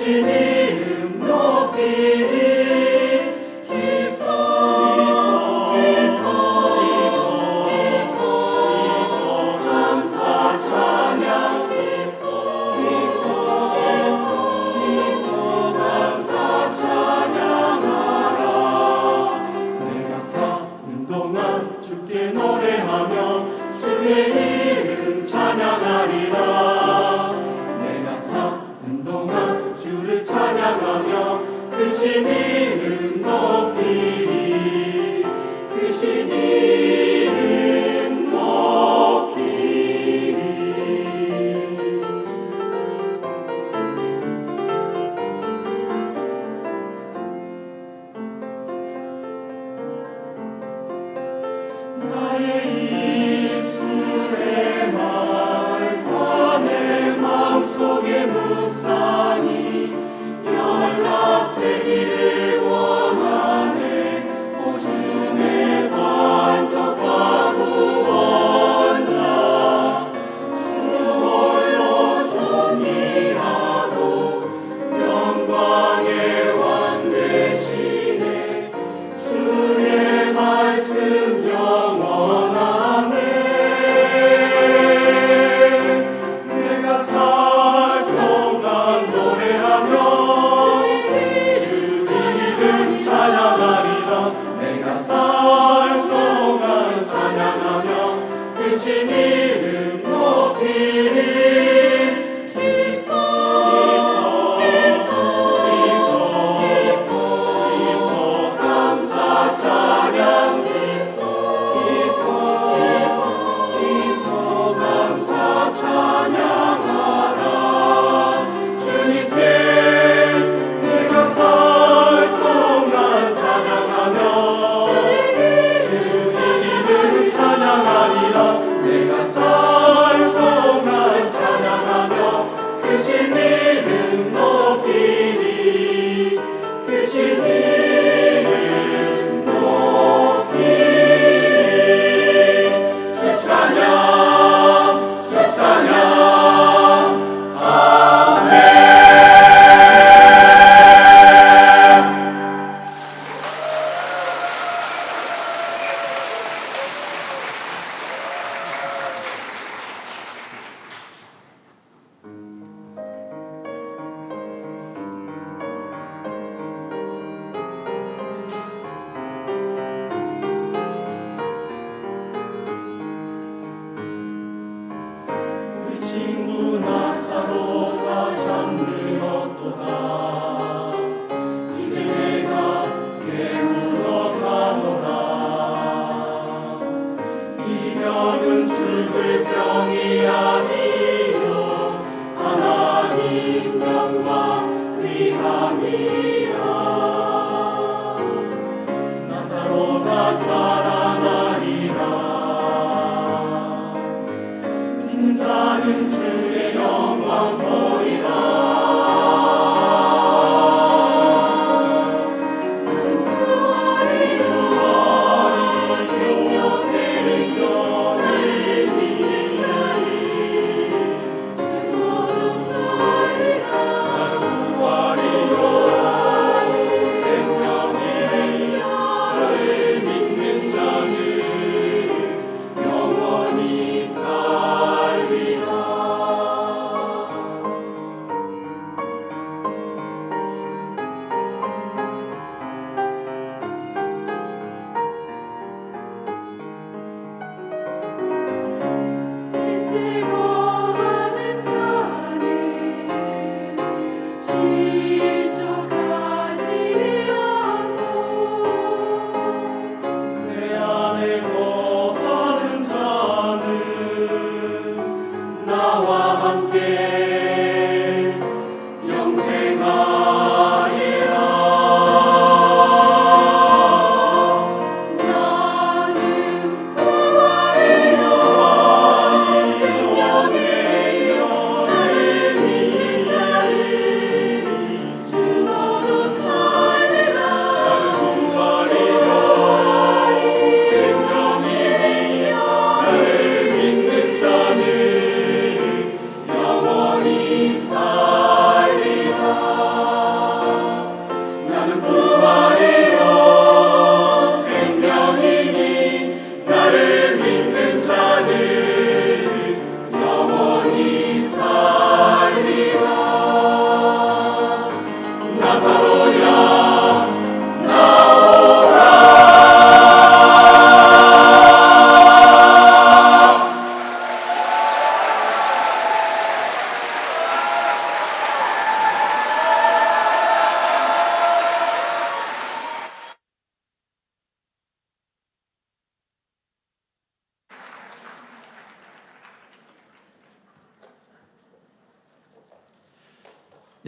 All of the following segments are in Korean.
이름 높이리. 주께 노래하며 주의 이름 찬양하리라. 내가 사는 동안 주를 찬양하며 크신 이름 높이리. 크신 이름 높이리. 나의 입술의 말과 내 마음속의 묵상이 연락되기를 원하네. 오줌의 반석과 구원자 주 홀로 존귀하고 영광의 왕 되시네. 주의 말씀 영원하네. 내가 살 동안 노래하며 주 이름 찬양하리라. 내가 살 동안 찬양하며 크신 이름 높이리. 감사 찬양 감사 찬양하라. 주님께 내가 살 동안 찬양하며 주 이름 찬양하리라. 내가 살 동안 찬양하며 크신 이름 높이리. 크신 이름 높이리. 주 찬양 주 찬양 우리 친구 나사로가 잠들었도다. 이제 내가 깨우러 가노라. 이 병은 죽을 병이 아니요 하나님 영광 위함이라. 나사로가 살아나리라. 자는 주의 영광 보이라.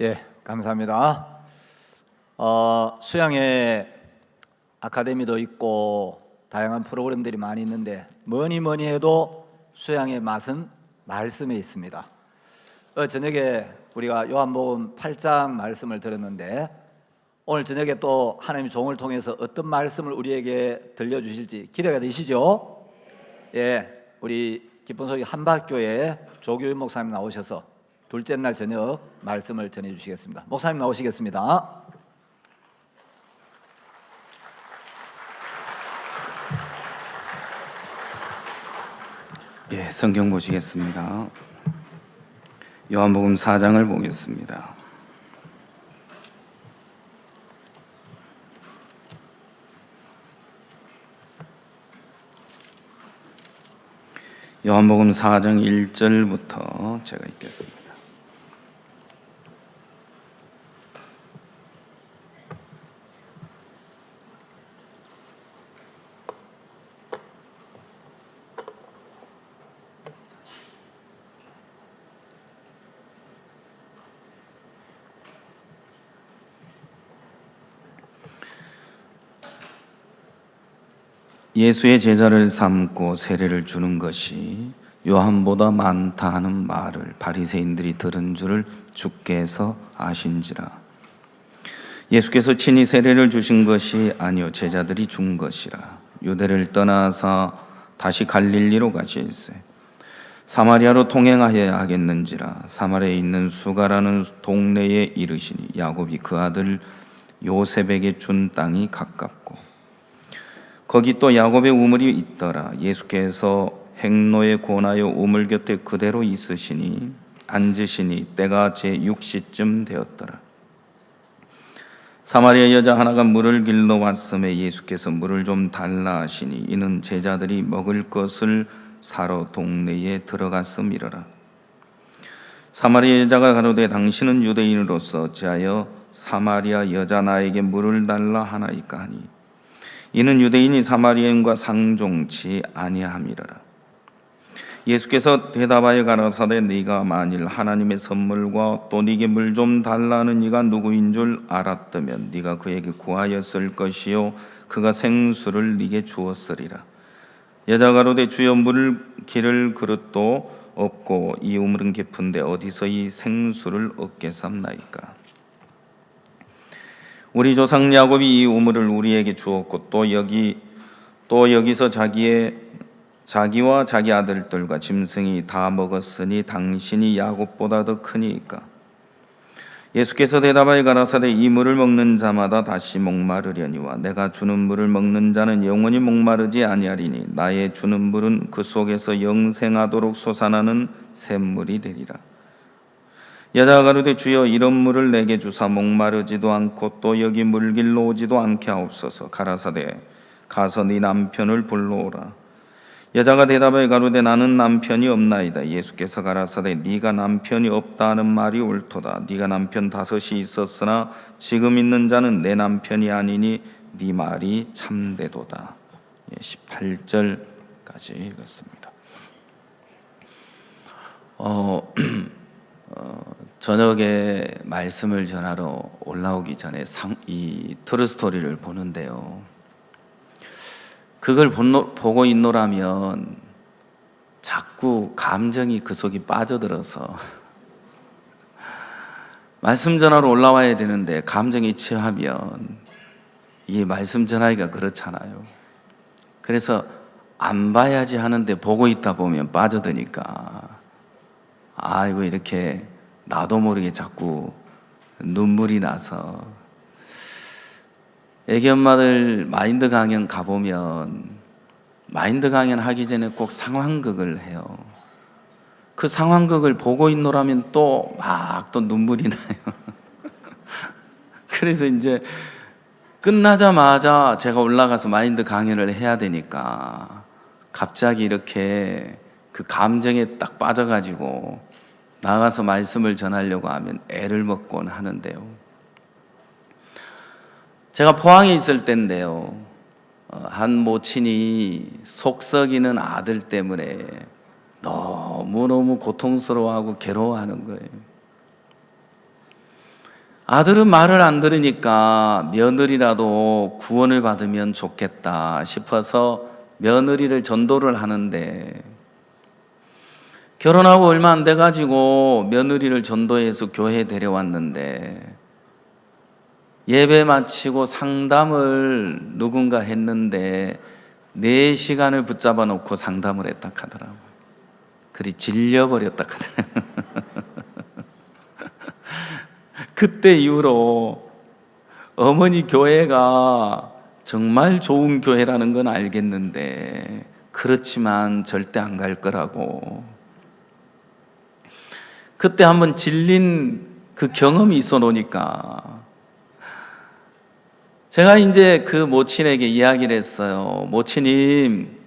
예, 감사합니다. 수양의 아카데미도 있고 다양한 프로그램들이 많이 있는데 뭐니 해도 수양의 맛은 말씀에 있습니다. 저녁에 우리가 요한복음 8장 말씀을 들었는데 오늘 저녁에 또 하나님의 종을 통해서 어떤 말씀을 우리에게 들려주실지 기대가 되시죠? 예, 우리 기쁜 소식 한밭교회 조규일 목사님 나오셔서 둘째 날 저녁 말씀을 전해주시겠습니다. 목사님 나오시겠습니다. 예, 성경 보시겠습니다. 요한복음 4장을 보겠습니다. 요한복음 4장 1절부터 제가 읽겠습니다. 예수의 제자를 삼고 세례를 주는 것이 요한보다 많다 하는 말을 바리새인들이 들은 줄을 주께서 아신지라. 예수께서 친히 세례를 주신 것이 아니요 제자들이 준 것이라. 유대를 떠나서 다시 갈릴리로 가실새 사마리아로 통행하여야 하겠는지라. 사마리아에 있는 수가라는 동네에 이르시니 야곱이 그 아들 요셉에게 준 땅이 가깝고 거기 또 야곱의 우물이 있더라. 예수께서 행로에 권하여 우물 곁에 그대로 있으시니 앉으시니 때가 제6시쯤 되었더라. 사마리아 여자 하나가 물을 길러 왔음에 예수께서 물을 좀 달라 하시니 이는 제자들이 먹을 것을 사러 동네에 들어갔음이러라. 사마리아 여자가 가로되 당신은 유대인으로서 어찌하여 사마리아 여자 나에게 물을 달라 하나이까 하니 이는 유대인이 사마리아인과 상종치 아니함이러라. 예수께서 대답하여 가라사대 네가 만일 하나님의 선물과 또 네게 물 좀 달라는 이가 누구인 줄 알았다면 네가 그에게 구하였을 것이요 그가 생수를 네게 주었으리라. 여자가 가로되 주여 물을 기를 그릇도 없고 이 우물은 깊은데 어디서 이 생수를 얻겠삼나이까. 우리 조상 야곱이 이 우물을 우리에게 주었고 또 여기서 자기와 자기 아들들과 짐승이 다 먹었으니 당신이 야곱보다 더 크니까. 예수께서 대답하여 가라사대 이 물을 먹는 자마다 다시 목마르려니와 내가 주는 물을 먹는 자는 영원히 목마르지 아니하리니 나의 주는 물은 그 속에서 영생하도록 솟아나는 샘물이 되리라. 여자가 가로되 주여 이런 물을 내게 주사 목마르지도 않고 또 여기 물길로 오지도 않게 하옵소서. 가라사대 가서 네 남편을 불러오라. 여자가 대답하여 가로되 나는 남편이 없나이다. 예수께서 가라사대 네가 남편이 없다 하는 말이 옳도다. 네가 남편 5이 있었으나 지금 있는 자는 내 남편이 아니니 네 말이 참되도다. 18절까지 읽었습니다. 저녁에 말씀을 전하러 올라오기 전에 이 트루스토리를 보는데요. 그걸 보고 있노라면 자꾸 감정이 그 속에 빠져들어서 말씀 전하러 올라와야 되는데 감정이 취하면 이게 말씀 전하기가 그렇잖아요. 그래서 안 봐야지 하는데 보고 있다 보면 빠져드니까 아이고 이렇게 나도 모르게 자꾸 눈물이 나서 애기 엄마들 마인드 강연 가보면 마인드 강연 하기 전에 꼭 상황극을 해요. 그 상황극을 보고 있노라면 또 막 또 눈물이 나요. 그래서 이제 끝나자마자 제가 올라가서 마인드 강연을 해야 되니까 갑자기 이렇게 그 감정에 딱 빠져가지고 나가서 말씀을 전하려고 하면 애를 먹곤 하는데요. 제가 포항에 있을 때인데요. 한 모친이 속 썩이는 아들 때문에 너무너무 고통스러워하고 괴로워하는 거예요. 아들은 말을 안 들으니까 며느리라도 구원을 받으면 좋겠다 싶어서 며느리를 전도를 하는데, 결혼하고 얼마 안 돼가지고 며느리를 전도해서 교회에 데려왔는데, 예배 마치고 상담을 누군가 했는데 4시간을 붙잡아 놓고 상담을 했다 하더라고요. 그리 질려버렸다 하더라고요. 그때 이후로 어머니 교회가 정말 좋은 교회라는 건 알겠는데, 그렇지만 절대 안 갈 거라고. 그때 한번 질린 그 경험이 있어 놓으니까 제가 이제 그 모친에게 이야기를 했어요. 모친님,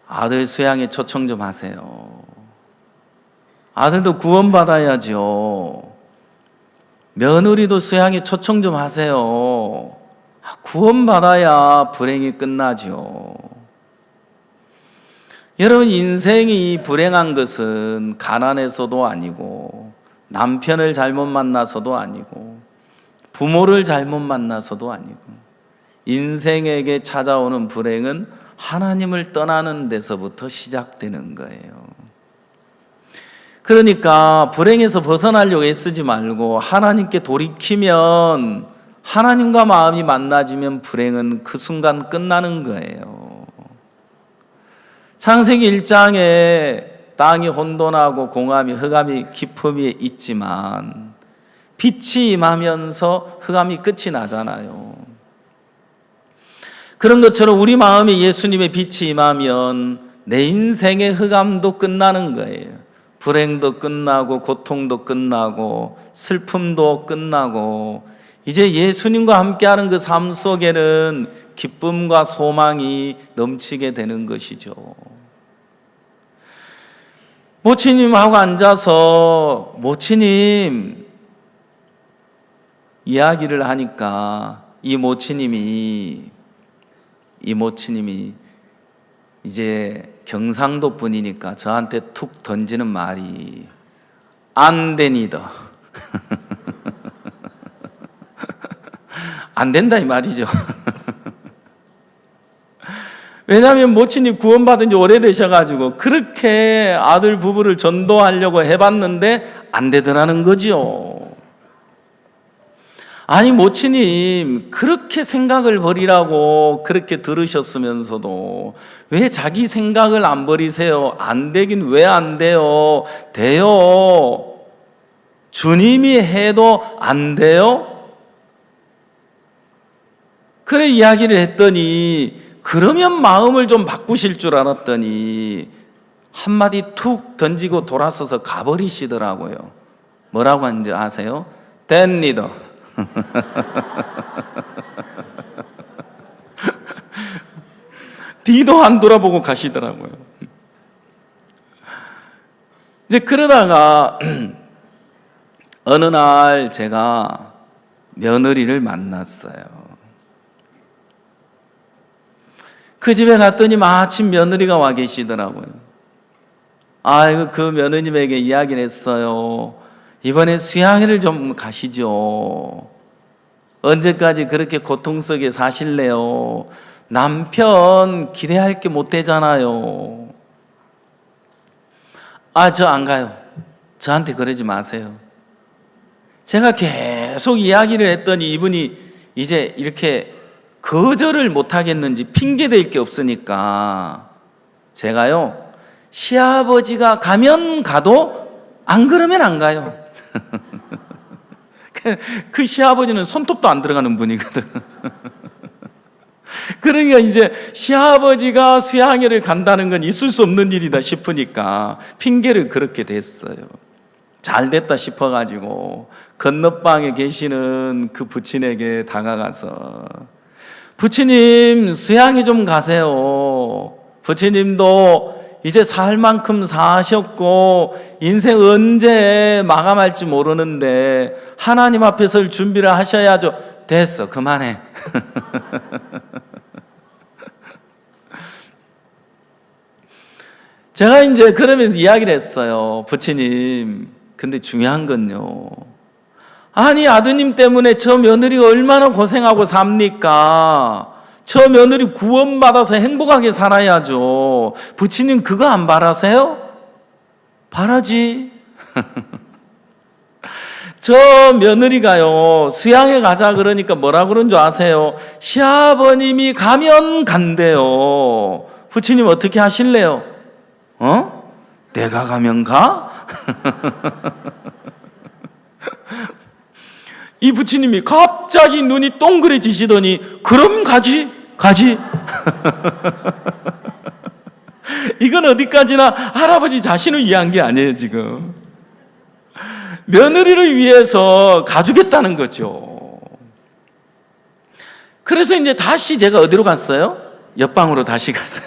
아들 수양에 초청 좀 하세요. 아들도 구원받아야죠. 며느리도 수양에 초청 좀 하세요. 구원받아야 불행이 끝나죠. 여러분, 인생이 불행한 것은 가난해서도 아니고, 남편을 잘못 만나서도 아니고, 부모를 잘못 만나서도 아니고, 인생에게 찾아오는 불행은 하나님을 떠나는 데서부터 시작되는 거예요. 그러니까 불행에서 벗어나려고 애쓰지 말고 하나님께 돌이키면, 하나님과 마음이 만나지면 불행은 그 순간 끝나는 거예요. 창세기 1장에 땅이 혼돈하고 공함이 흑암이 깊음이 있지만 빛이 임하면서 흑암이 끝이 나잖아요. 그런 것처럼 우리 마음에 예수님의 빛이 임하면 내 인생의 흑암도 끝나는 거예요. 불행도 끝나고 고통도 끝나고 슬픔도 끝나고, 이제 예수님과 함께하는 그 삶 속에는 기쁨과 소망이 넘치게 되는 것이죠. 모치님하고 앉아서 모치님 이야기를 하니까 이 모치님이 이제 경상도 분이니까 저한테 툭 던지는 말이 안 되니다. 안 된다 이 말이죠. 왜냐하면 모친이 구원받은 지 오래되셔가지고 그렇게 아들 부부를 전도하려고 해봤는데 안 되더라는 거죠. 아니, 모친님 그렇게 생각을 버리라고 그렇게 들으셨으면서도 왜 자기 생각을 안 버리세요? 안 되긴 왜 안 돼요? 돼요. 주님이 해도 안 돼요? 그래 이야기를 했더니, 그러면 마음을 좀 바꾸실 줄 알았더니 한마디 툭 던지고 돌아서서 가버리시더라고요. 뭐라고 하는지 아세요? 됩니다. 뒤도 안 돌아보고 가시더라고요. 이제 그러다가 어느 날 제가 며느리를 만났어요. 그 집에 갔더니 마침 며느리가 와 계시더라고요. 아이고, 그 며느님에게 이야기를 했어요. 이번에 수양회를 좀 가시죠. 언제까지 그렇게 고통 속에 사실래요? 남편 기대할 게 못 되잖아요. 저 안 가요. 저한테 그러지 마세요. 제가 계속 이야기를 했더니 이분이 이제 이렇게 거절을 못 하겠는지 핑계댈 게 없으니까 제가요, 시아버지가 가면 가도 안 그러면 안 가요. 그 시아버지는 손톱도 안 들어가는 분이거든. 그러니까 이제 시아버지가 수양회를 간다는 건 있을 수 없는 일이다 싶으니까 핑계를 그렇게 댔어요. 잘 됐다 싶어가지고 건너방에 계시는 그 부친에게 다가가서, 부친님 수양회 좀 가세요. 부친님도 이제 살 만큼 사셨고 인생 언제 마감할지 모르는데 하나님 앞에 설 준비를 하셔야죠. 됐어, 그만해. 제가 이제 그러면서 이야기를 했어요. 부친님, 근데 중요한 건요, 아니 아드님 때문에 저 며느리가 얼마나 고생하고 삽니까? 저 며느리 구원받아서 행복하게 살아야죠. 부처님 그거 안 바라세요? 바라지. 저 며느리가요 수양회 가자 그러니까 뭐라 그런 줄 아세요? 시아버님이 가면 간대요. 부처님 어떻게 하실래요? 내가 가면 가? 이 부처님이 갑자기 눈이 동그래지시더니 그럼 가지. 이건 어디까지나 할아버지 자신을 위한 게 아니에요 지금. 며느리를 위해서 가주겠다는 거죠. 그래서 이제 다시 제가 어디로 갔어요? 옆방으로 다시 갔어요.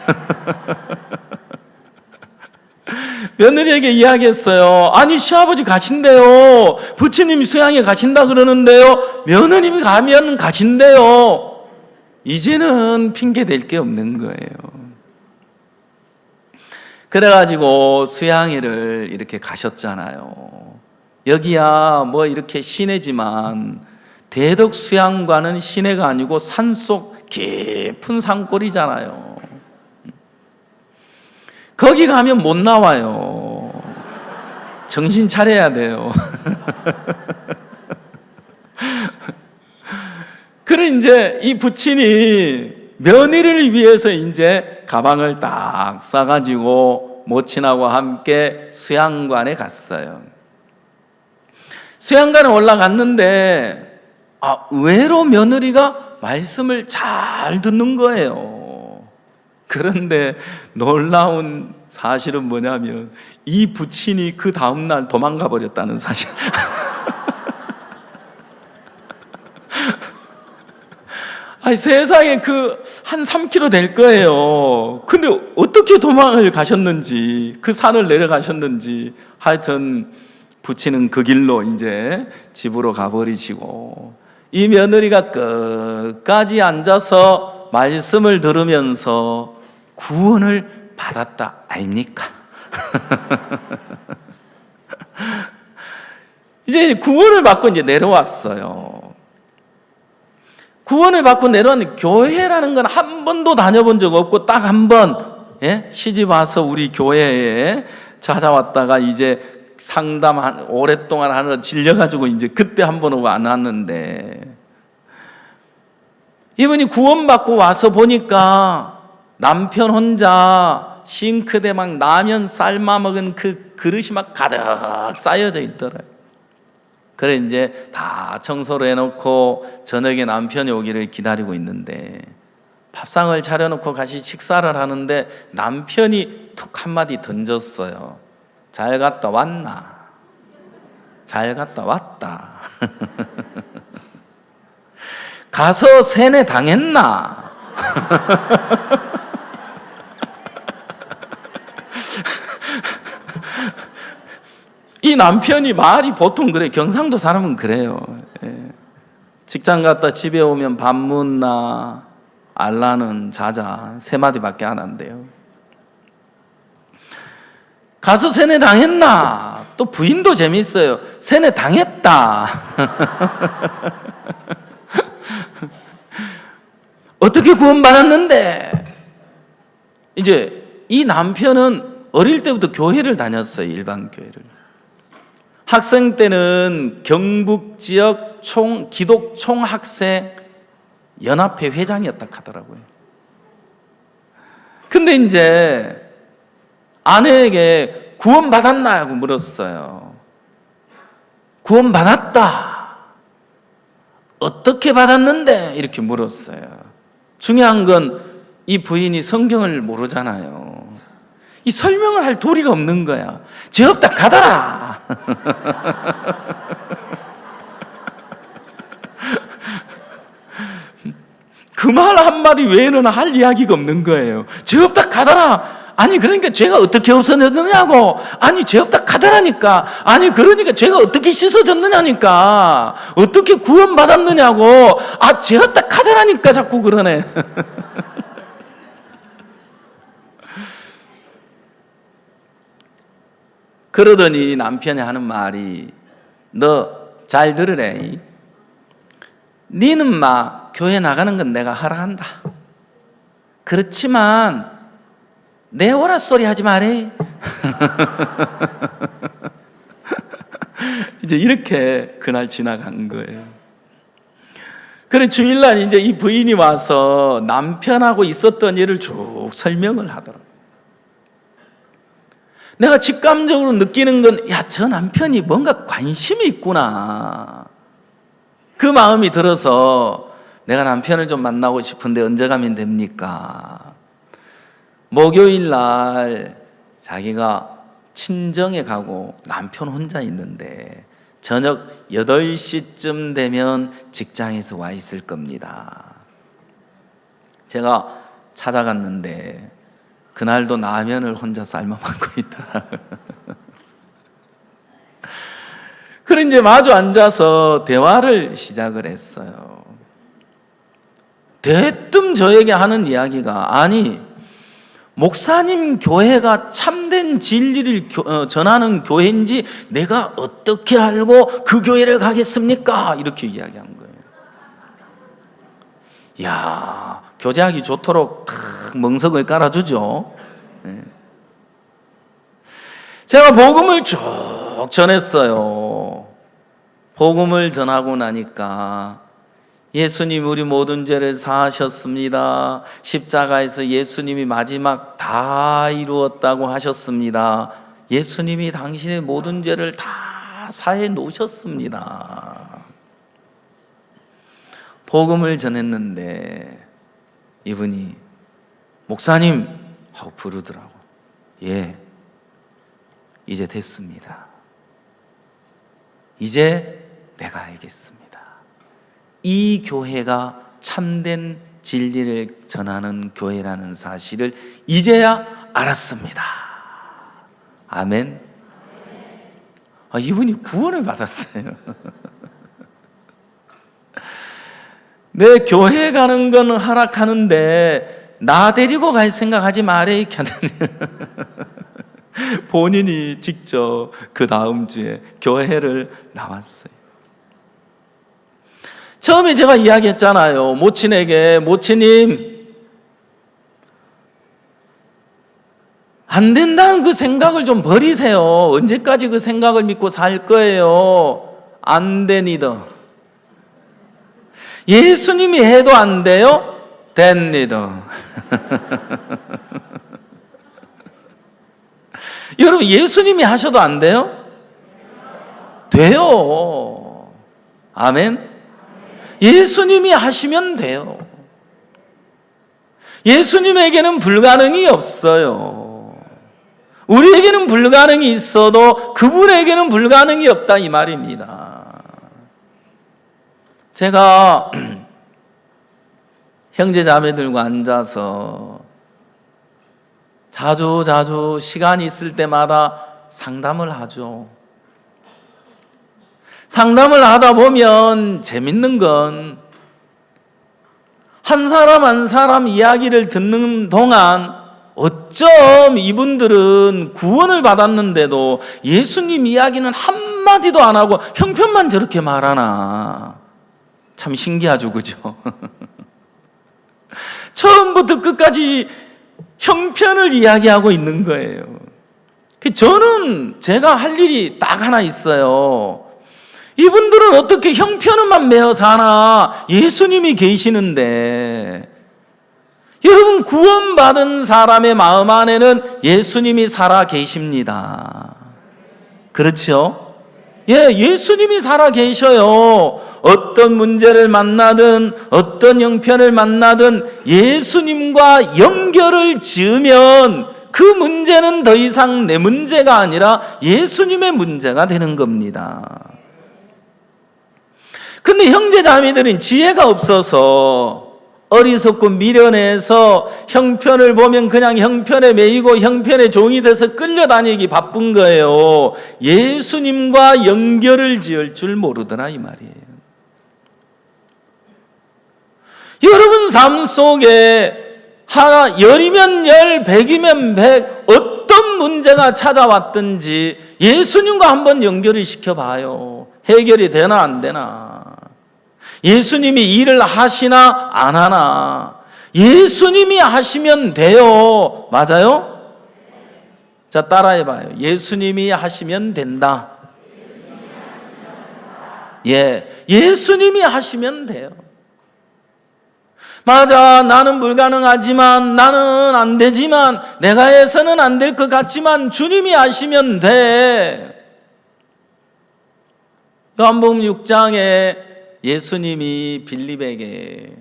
며느리에게 이야기했어요. 아니 시아버지 가신대요. 부처님이 수양에 가신다 그러는데요. 며느님이 가면 가신대요. 이제는 핑계 댈 게 없는 거예요. 그래가지고 수양회를 이렇게 가셨잖아요. 여기야 뭐 이렇게 시내지만 대덕 수양관은 시내가 아니고 산속 깊은 산골이잖아요. 거기 가면 못 나와요. 정신 차려야 돼요. 그래 이제 이 부친이 며느리를 위해서 이제 가방을 딱 싸가지고 모친하고 함께 수양관에 갔어요. 수양관에 올라갔는데 의외로 며느리가 말씀을 잘 듣는 거예요. 그런데 놀라운 사실은 뭐냐면 이 부친이 그 다음날 도망가 버렸다는 사실. 아니 세상에 그 한 3km 될 거예요. 근데 어떻게 도망을 가셨는지 그 산을 내려가셨는지 하여튼 부친은 그 길로 이제 집으로 가버리시고 이 며느리가 끝까지 앉아서 말씀을 들으면서 구원을 받았다 아닙니까? 이제 구원을 받고 이제 내려왔어요. 구원을 받고 내려왔는데 교회라는 건 한 번도 다녀본 적 없고 딱 한 번 시집 와서 우리 교회에 찾아왔다가 이제 상담 오랫동안 하느라 질려가지고 이제 그때 한 번 오고 안 왔는데 이분이 구원받고 와서 보니까 남편 혼자 싱크대 막 라면 삶아 먹은 그 그릇이 막 가득 쌓여져 있더래요. 그래 이제 다 청소를 해놓고 저녁에 남편이 오기를 기다리고 있는데 밥상을 차려놓고 같이 식사를 하는데 남편이 툭 한마디 던졌어요. 잘 갔다 왔나? 잘 갔다 왔다. 가서 세뇌 당했나? 이 남편이 말이 보통 그래. 경상도 사람은 그래요. 직장 갔다 집에 오면 밥 묻나 알라는 자자 세 마디밖에 안 한대요. 가서 세뇌 당했나? 또 부인도 재밌어요. 세뇌 당했다. 어떻게 구원받았는데? 이제 이 남편은 어릴 때부터 교회를 다녔어요. 일반 교회를. 학생 때는 경북 지역 기독 총학생 연합회 회장이었다 하더라고요. 근데 이제 아내에게 구원받았나 하고 물었어요. 구원받았다. 어떻게 받았는데? 이렇게 물었어요. 중요한 건 이 부인이 성경을 모르잖아요. 이 설명을 할 도리가 없는 거야. 죄 없다 가더라. 그 말 한마디 외에는 할 이야기가 없는 거예요. 죄 없다 가더라. 아니 그러니까 죄가 어떻게 없어졌느냐고. 아니 죄 없다 가더라니까. 아니 그러니까 죄가 어떻게 씻어졌느냐니까. 어떻게 구원받았느냐고. 아 죄 없다 가더라니까 자꾸 그러네. 그러더니 남편이 하는 말이 너 잘 들으래. 니는 막 교회 나가는 건 내가 허락한다. 그렇지만 내 오라 소리 하지 마래. 이제 이렇게 그날 지나간 거예요. 그래 주일날 이제 이 부인이 와서 남편하고 있었던 일을 쭉 설명을 하더라고요. 내가 직감적으로 느끼는 건, 야, 저 남편이 뭔가 관심이 있구나. 그 마음이 들어서 내가 남편을 좀 만나고 싶은데 언제 가면 됩니까? 목요일 날 자기가 친정에 가고 남편 혼자 있는데 저녁 8시쯤 되면 직장에서 와 있을 겁니다. 제가 찾아갔는데 그날도 라면을 혼자 삶아 먹고 있더라고요. 그래 이제 마주 앉아서 대화를 시작을 했어요. 대뜸 저에게 하는 이야기가, 아니 목사님 교회가 참된 진리를 전하는 교회인지 내가 어떻게 알고 그 교회를 가겠습니까? 이렇게 이야기한 거예요. 이야, 교제하기 좋도록 멍석을 깔아주죠. 제가 복음을 쭉 전했어요. 복음을 전하고 나니까 예수님 우리 모든 죄를 사하셨습니다. 십자가에서 예수님이 마지막 다 이루었다고 하셨습니다. 예수님이 당신의 모든 죄를 다 사해 놓으셨습니다. 복음을 전했는데 이분이 목사님 하고 부르더라고. 예, 이제 됐습니다. 이제 내가 알겠습니다. 이 교회가 참된 진리를 전하는 교회라는 사실을 이제야 알았습니다. 아멘. 이분이 구원을 받았어요. 내 교회 가는 건 허락하는데 나 데리고 갈 생각하지 말아요. 본인이 직접 그 다음 주에 교회를 나왔어요. 처음에 제가 이야기했잖아요. 모친에게, 모친님 안 된다는 그 생각을 좀 버리세요. 언제까지 그 생각을 믿고 살 거예요? 안 되니더. 예수님이 해도 안 돼요? 됩니다. 여러분, 예수님이 하셔도 안 돼요? 돼요. 아멘. 예수님이 하시면 돼요. 예수님에게는 불가능이 없어요. 우리에게는 불가능이 있어도 그분에게는 불가능이 없다 이 말입니다. 제가 형제 자매들과 앉아서 자주 시간이 있을 때마다 상담을 하죠. 상담을 하다 보면 재밌는 건 한 사람 한 사람 이야기를 듣는 동안 어쩜 이분들은 구원을 받았는데도 예수님 이야기는 한마디도 안 하고 형편만 저렇게 말하나. 참 신기하죠, 그죠? 처음부터 끝까지 형편을 이야기하고 있는 거예요. 저는 제가 할 일이 딱 하나 있어요. 이분들은 어떻게 형편만 메어 사나? 예수님이 계시는데. 여러분, 구원받은 사람의 마음 안에는 예수님이 살아 계십니다. 그렇죠? 예, 예수님이 살아 계셔요. 어떤 문제를 만나든 어떤 형편을 만나든 예수님과 연결을 지으면 그 문제는 더 이상 내 문제가 아니라 예수님의 문제가 되는 겁니다. 근데 형제자매들은 지혜가 없어서 어리석고 미련해서 형편을 보면 그냥 형편에 매이고 형편의 종이 돼서 끌려다니기 바쁜 거예요. 예수님과 연결을 지을 줄 모르더라 이 말이에요. 여러분 삶 속에 하나 열이면 열, 백이면 백, 어떤 문제가 찾아왔든지 예수님과 한번 연결을 시켜봐요. 해결이 되나 안 되나? 예수님이 일을 하시나 안 하나? 예수님이 하시면 돼요. 맞아요? 자, 따라해봐요. 예수님이 하시면 된다. 예, 예수님이 하시면 돼요. 맞아, 나는 불가능하지만, 나는 안 되지만, 내가 해서는 안 될 것 같지만 주님이 하시면 돼. 요한복음 6장에 예수님이 빌립에게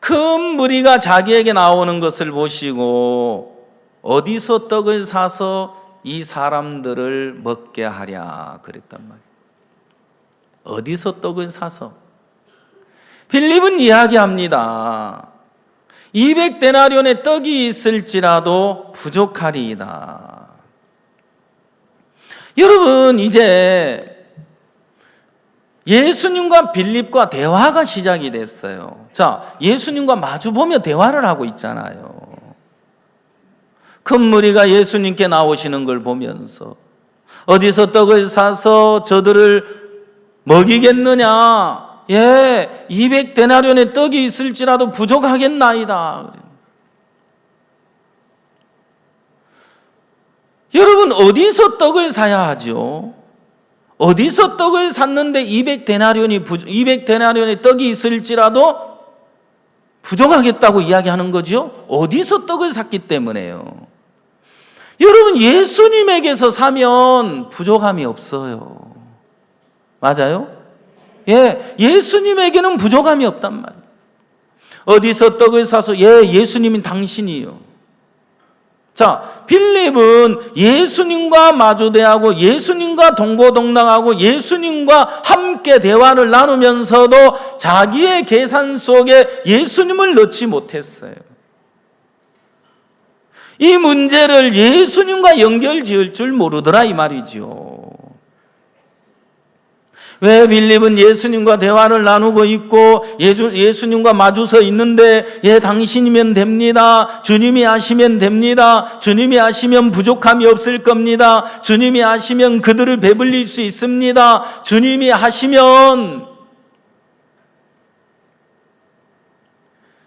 큰 무리가 자기에게 나오는 것을 보시고 어디서 떡을 사서 이 사람들을 먹게 하랴 그랬단 말이에요. 어디서 떡을 사서? 빌립은 이야기합니다. 200데나리온의 떡이 있을지라도 부족하리이다. 여러분, 이제 예수님과 빌립과 대화가 시작이 됐어요. 자, 예수님과 마주보며 대화를 하고 있잖아요. 큰 무리가 예수님께 나오시는 걸 보면서 어디서 떡을 사서 저들을 먹이겠느냐? 예, 200데나리온의 떡이 있을지라도 부족하겠나이다. 여러분, 어디서 떡을 사야 하죠? 어디서 떡을 샀는데 200데나리온의 떡이 있을지라도 부족하겠다고 이야기하는 거죠? 어디서 떡을 샀기 때문에요. 여러분, 예수님에게서 사면 부족함이 없어요. 맞아요? 예, 예수님에게는 부족함이 없단 말이에요. 어디서 떡을 사서 예수님은 당신이요. 자, 빌립은 예수님과 마주대하고 예수님과 동고동락하고 예수님과 함께 대화를 나누면서도 자기의 계산 속에 예수님을 넣지 못했어요. 이 문제를 예수님과 연결지을 줄 모르더라 이 말이죠. 왜 빌립은 예수님과 대화를 나누고 있고 예수님과 마주서 있는데 당신이면 됩니다. 주님이 하시면 됩니다. 주님이 하시면 부족함이 없을 겁니다. 주님이 하시면 그들을 배불릴 수 있습니다. 주님이 하시면.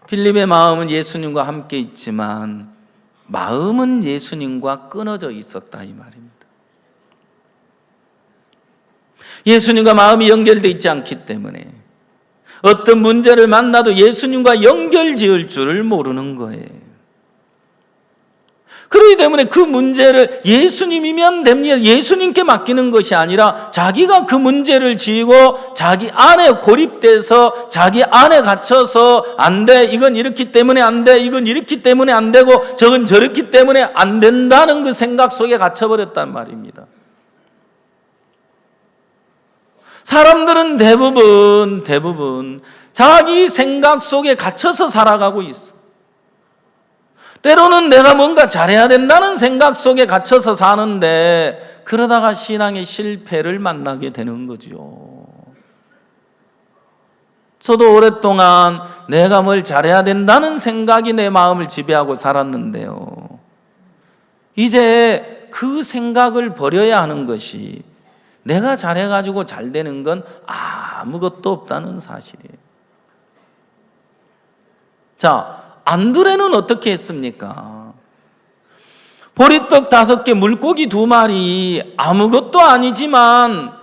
빌립의 마음은 예수님과 함께 있지만 마음은 예수님과 끊어져 있었다 이 말입니다. 예수님과 마음이 연결되어 있지 않기 때문에 어떤 문제를 만나도 예수님과 연결지을 줄을 모르는 거예요. 그렇기 때문에 그 문제를 예수님이면 됩니다. 예수님께 맡기는 것이 아니라 자기가 그 문제를 지고 자기 안에 고립돼서 자기 안에 갇혀서 안 돼, 이건 이렇기 때문에 안 돼, 이건 이렇기 때문에 안 되고 저건 저렇기 때문에 안 된다는 그 생각 속에 갇혀버렸단 말입니다. 사람들은 대부분 자기 생각 속에 갇혀서 살아가고 있어. 때로는 내가 뭔가 잘해야 된다는 생각 속에 갇혀서 사는데 그러다가 신앙의 실패를 만나게 되는 거죠. 저도 오랫동안 내가 뭘 잘해야 된다는 생각이 내 마음을 지배하고 살았는데요. 이제 그 생각을 버려야 하는 것이 내가 잘해가지고 잘 되는 건 아무것도 없다는 사실이에요. 자, 안드레는 어떻게 했습니까? 보리떡 5개, 물고기 2마리, 아무것도 아니지만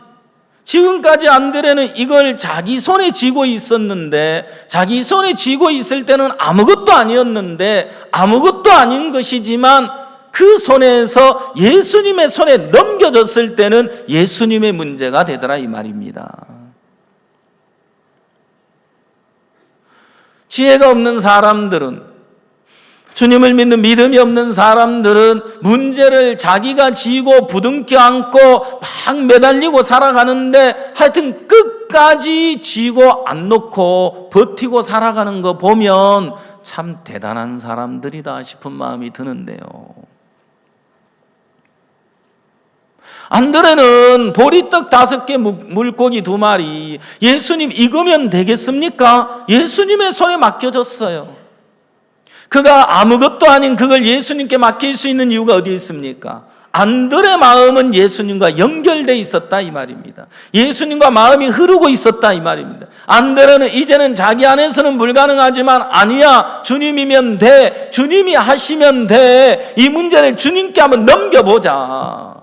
지금까지 안드레는 이걸 자기 손에 쥐고 있었는데, 자기 손에 쥐고 있을 때는 아무것도 아니었는데, 아무것도 아닌 것이지만 그 손에서 예수님의 손에 넘겨졌을 때는 예수님의 문제가 되더라 이 말입니다. 지혜가 없는 사람들은, 주님을 믿는 믿음이 없는 사람들은 문제를 자기가 지고 부둥켜 안고 막 매달리고 살아가는데 하여튼 끝까지 쥐고 안 놓고 버티고 살아가는 거 보면 참 대단한 사람들이다 싶은 마음이 드는데요. 안드레는 보리떡 5개, 물고기 2마리, 예수님 이거면 되겠습니까? 예수님의 손에 맡겨졌어요. 그가 아무것도 아닌 그걸 예수님께 맡길 수 있는 이유가 어디 있습니까? 안들의 마음은 예수님과 연결돼 있었다 이 말입니다. 예수님과 마음이 흐르고 있었다 이 말입니다. 안드레는 이제는 자기 안에서는 불가능하지만 아니야, 주님이면 돼, 주님이 하시면 돼, 이 문제를 주님께 한번 넘겨보자.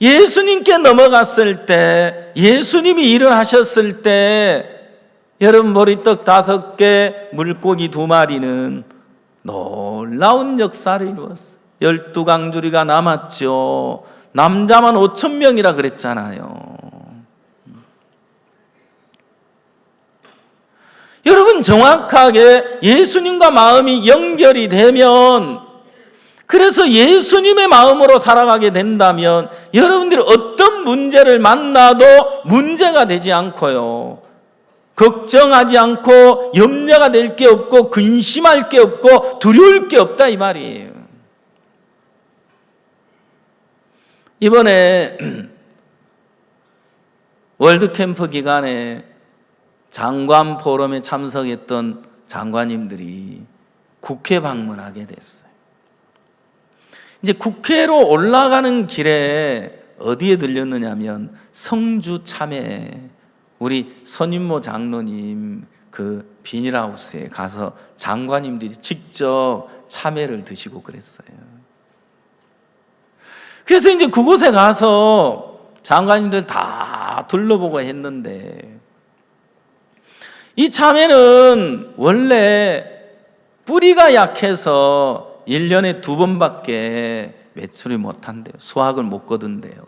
예수님께 넘어갔을 때, 예수님이 일을 하셨을 때 여러분, 보리떡 5개, 물고기 2마리는 놀라운 역사를 이루었어요. 12강주리가 남았죠. 남자만 5,000명이라 그랬잖아요. 여러분, 정확하게 예수님과 마음이 연결이 되면, 그래서 예수님의 마음으로 살아가게 된다면 여러분들이 어떤 문제를 만나도 문제가 되지 않고요, 걱정하지 않고 염려가 될 게 없고 근심할 게 없고 두려울 게 없다 이 말이에요. 이번에 월드캠프 기간에 장관 포럼에 참석했던 장관님들이 국회 방문하게 됐어요. 이제 국회로 올라가는 길에 어디에 들렸느냐면 성주 참외, 우리 선임모 장로님 그 비닐하우스에 가서 장관님들이 직접 참외를 드시고 그랬어요. 그래서 이제 그곳에 가서 장관님들 다 둘러보고 했는데, 이 참외는 원래 뿌리가 약해서 1년에 2번밖에 매출이 못한대요. 수확을 못 거둔대요.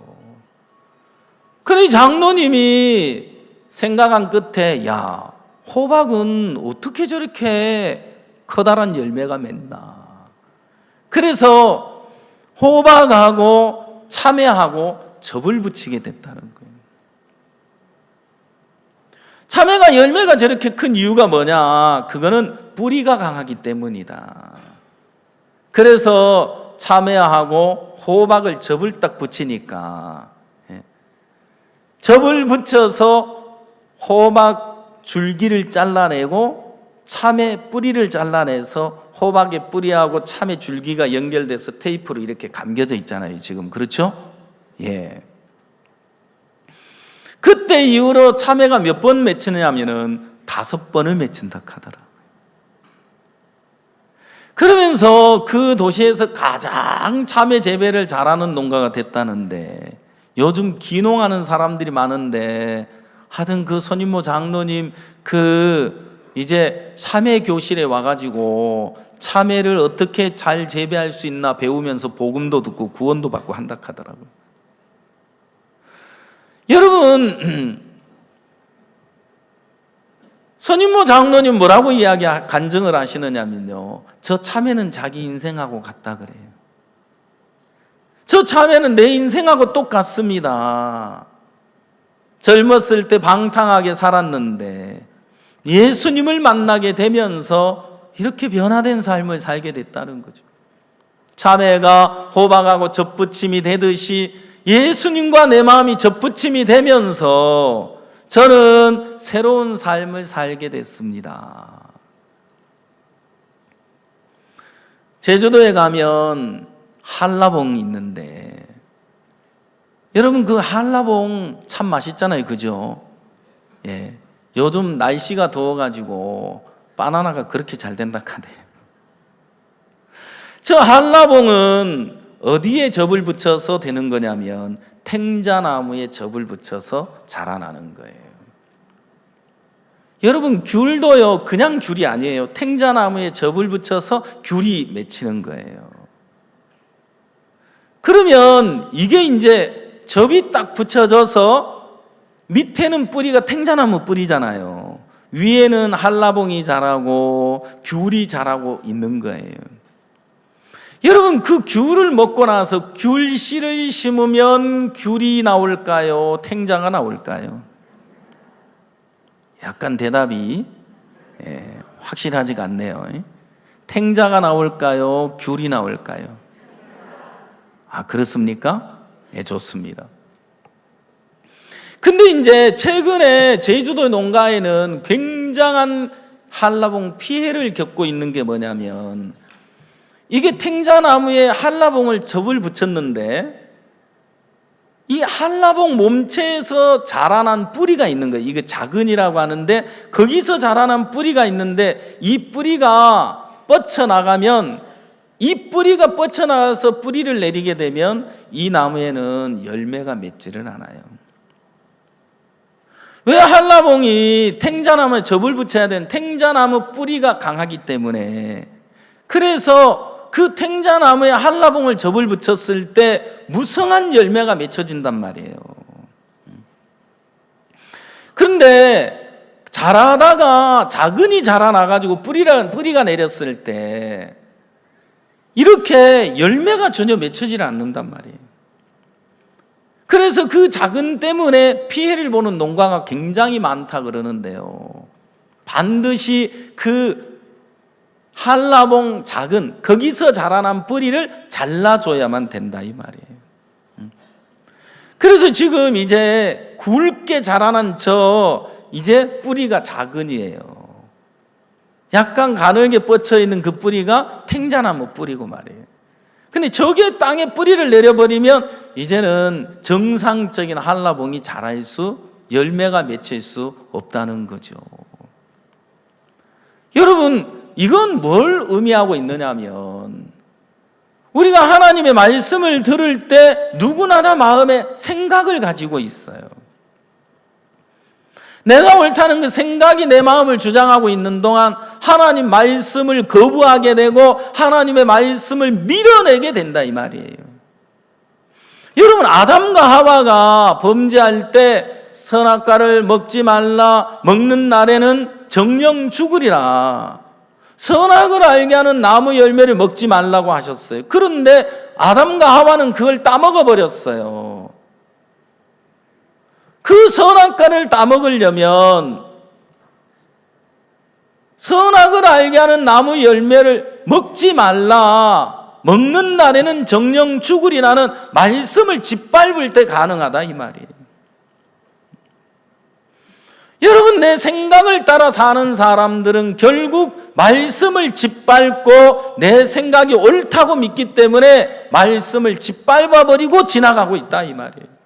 그런데 장로님이 생각한 끝에, 야, 호박은 어떻게 저렇게 커다란 열매가 맺나. 그래서 호박하고 참외하고 접을 붙이게 됐다는 거예요. 참외가 열매가 저렇게 큰 이유가 뭐냐? 그거는 뿌리가 강하기 때문이다. 그래서 참외하고 호박을 접을 딱 붙이니까, 접을 붙여서 호박 줄기를 잘라내고 참외 뿌리를 잘라내서 호박의 뿌리하고 참외 줄기가 연결돼서 테이프로 이렇게 감겨져 있잖아요, 지금. 그렇죠? 예. 그때 이후로 참외가 몇 번 맺히느냐면은 5번을 맺힌다 하더라고요. 그러면서 그 도시에서 가장 참외 재배를 잘하는 농가가 됐다는데, 요즘 귀농하는 사람들이 많은데 하여튼 그 선임모 장로님 이제 참외 교실에 와가지고 참외를 어떻게 잘 재배할 수 있나 배우면서 복음도 듣고 구원도 받고 한다 하더라고요. 여러분, 선임모 장로님 뭐라고 간증을 하시느냐면요, 저 참외는 자기 인생하고 같다 그래요. 저 참외는 내 인생하고 똑같습니다. 젊었을 때 방탕하게 살았는데 예수님을 만나게 되면서 이렇게 변화된 삶을 살게 됐다는 거죠. 참외가 호박하고 접붙임이 되듯이 예수님과 내 마음이 접붙임이 되면서 저는 새로운 삶을 살게 됐습니다. 제주도에 가면 한라봉이 있는데, 여러분 그 한라봉 참 맛있잖아요, 그죠? 예. 요즘 날씨가 더워가지고 바나나가 그렇게 잘 된다 하네요. 저 한라봉은 어디에 접을 붙여서 되는 거냐면 탱자나무에 접을 붙여서 자라나는 거예요. 여러분 귤도요, 그냥 귤이 아니에요. 탱자나무에 접을 붙여서 귤이 맺히는 거예요. 그러면 이게 이제 접이 딱 붙여져서 밑에는 뿌리가 탱자나무 뿌리잖아요. 위에는 한라봉이 자라고 귤이 자라고 있는 거예요. 여러분 그 귤을 먹고 나서 귤씨를 심으면 귤이 나올까요? 탱자가 나올까요? 약간 대답이 확실하지가 않네요. 탱자가 나올까요? 귤이 나올까요? 아, 그렇습니까? 예, 좋습니다. 근데 이제 최근에 제주도 농가에는 굉장한 한라봉 피해를 겪고 있는 게 뭐냐면, 이게 탱자나무에 한라봉을 접을 붙였는데 이 한라봉 몸체에서 자라난 뿌리가 있는 거예요. 이거 자근이라고 하는데 거기서 자라난 뿌리가 있는데 이 뿌리가 뻗쳐나가면 이 뿌리가 뻗쳐나가서 뿌리를 내리게 되면 이 나무에는 열매가 맺지를 않아요. 왜 한라봉이 탱자나무에 접을 붙여야 되는 탱자나무 뿌리가 강하기 때문에 그래서 그 탱자나무에 한라봉을 접을 붙였을 때 무성한 열매가 맺혀진단 말이에요. 그런데 자라다가 자근이 자라나가지고 뿌리가 내렸을 때 이렇게 열매가 전혀 맺혀지지 않는단 말이에요. 그래서 그 자근 때문에 피해를 보는 농가가 굉장히 많다 그러는데요. 반드시 그 한라봉 자근 거기서 자라난 뿌리를 잘라줘야만 된다 이 말이에요. 그래서 지금 이제 굵게 자라난 이제 뿌리가 자근이에요. 약간 가늘게 뻗쳐 있는 그 뿌리가 탱자나무 뿌리고 말이에요. 근데 저게 땅에 뿌리를 내려버리면 이제는 정상적인 한라봉이 자랄 열매가 맺힐 수 없다는 거죠. 여러분, 이건 뭘 의미하고 있느냐면 우리가 하나님의 말씀을 들을 때 누구나 다 마음에 생각을 가지고 있어요. 내가 옳다는 그 생각이 내 마음을 주장하고 있는 동안 하나님 말씀을 거부하게 되고 하나님의 말씀을 밀어내게 된다 이 말이에요. 여러분, 아담과 하와가 범죄할 때 선악과를 먹지 말라, 먹는 날에는 정령 죽으리라, 선악을 알게 하는 나무 열매를 먹지 말라고 하셨어요. 그런데 아담과 하와는 그걸 따먹어 버렸어요. 그 선악과를 따먹으려면 선악을 알게 하는 나무 열매를 먹지 말라, 먹는 날에는 정령 죽으리라는 말씀을 짓밟을 때 가능하다 이 말이에요. 여러분, 내 생각을 따라 사는 사람들은 결국 말씀을 짓밟고 내 생각이 옳다고 믿기 때문에 말씀을 짓밟아버리고 지나가고 있다 이 말이에요.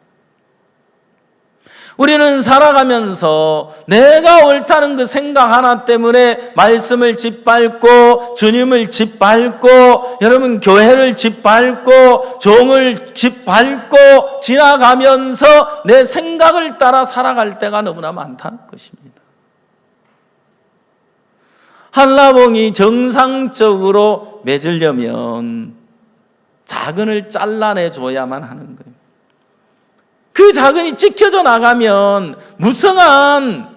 우리는 살아가면서 내가 옳다는 그 생각 하나 때문에 말씀을 짓밟고 주님을 짓밟고 여러분 교회를 짓밟고 종을 짓밟고 지나가면서 내 생각을 따라 살아갈 때가 너무나 많다는 것입니다. 한라봉이 정상적으로 맺으려면 자근을 잘라내줘야만 하는 거예요. 그 자근이 찢겨져 나가면 무성한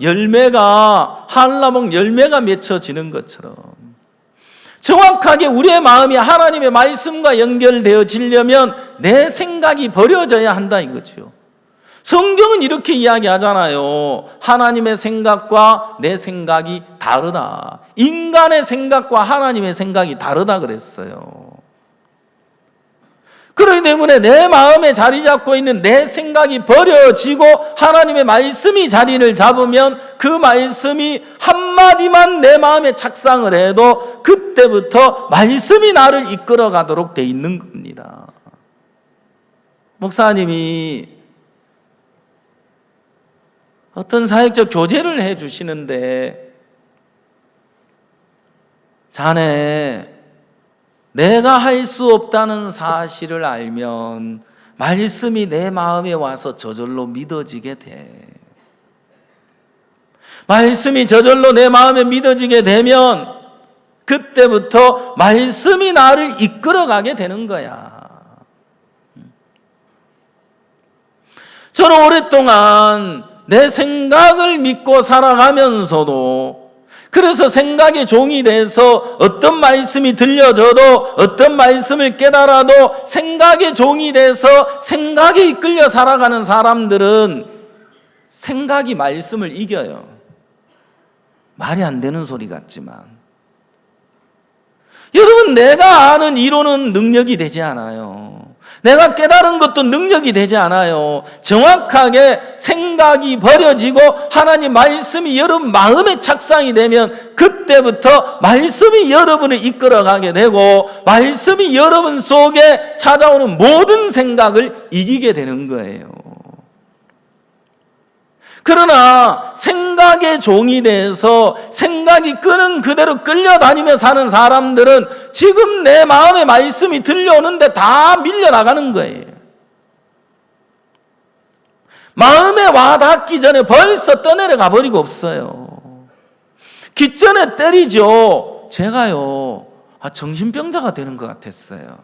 열매가 한라봉 열매가 맺혀지는 것처럼 정확하게 우리의 마음이 하나님의 말씀과 연결되어지려면 내 생각이 버려져야 한다 이거죠. 성경은 이렇게 이야기하잖아요. 하나님의 생각과 내 생각이 다르다. 인간의 생각과 하나님의 생각이 다르다 그랬어요. 그렇기 때문에 내 마음에 자리 잡고 있는 내 생각이 버려지고 하나님의 말씀이 자리를 잡으면 그 말씀이 한마디만 내 마음에 착상을 해도 그때부터 말씀이 나를 이끌어 가도록 돼 있는 겁니다. 목사님이 어떤 사역적 교제를 해 주시는데 자네 내가 할 수 없다는 사실을 알면 말씀이 내 마음에 와서 저절로 믿어지게 돼. 말씀이 저절로 내 마음에 믿어지게 되면 그때부터 말씀이 나를 이끌어가게 되는 거야. 저는 오랫동안 내 생각을 믿고 살아가면서도 그래서 생각의 종이 돼서 어떤 말씀이 들려져도 어떤 말씀을 깨달아도 생각의 종이 돼서 생각에 이끌려 살아가는 사람들은 생각이 말씀을 이겨요. 말이 안 되는 소리 같지만 여러분, 내가 아는 이론은 능력이 되지 않아요. 내가 깨달은 것도 능력이 되지 않아요. 정확하게 생각 생각이 버려지고 하나님 말씀이 여러분 마음에 착상이 되면 그때부터 말씀이 여러분을 이끌어가게 되고 말씀이 여러분 속에 찾아오는 모든 생각을 이기게 되는 거예요. 그러나 생각의 종이 돼서 생각이 끄는 그대로 끌려다니며 사는 사람들은 지금 내 마음에 말씀이 들려오는데 다 밀려나가는 거예요. 마음에 와닿기 전에 벌써 떠내려가 버리고 없어요. 기전에 때리죠. 제가요, 정신병자가 되는 것 같았어요.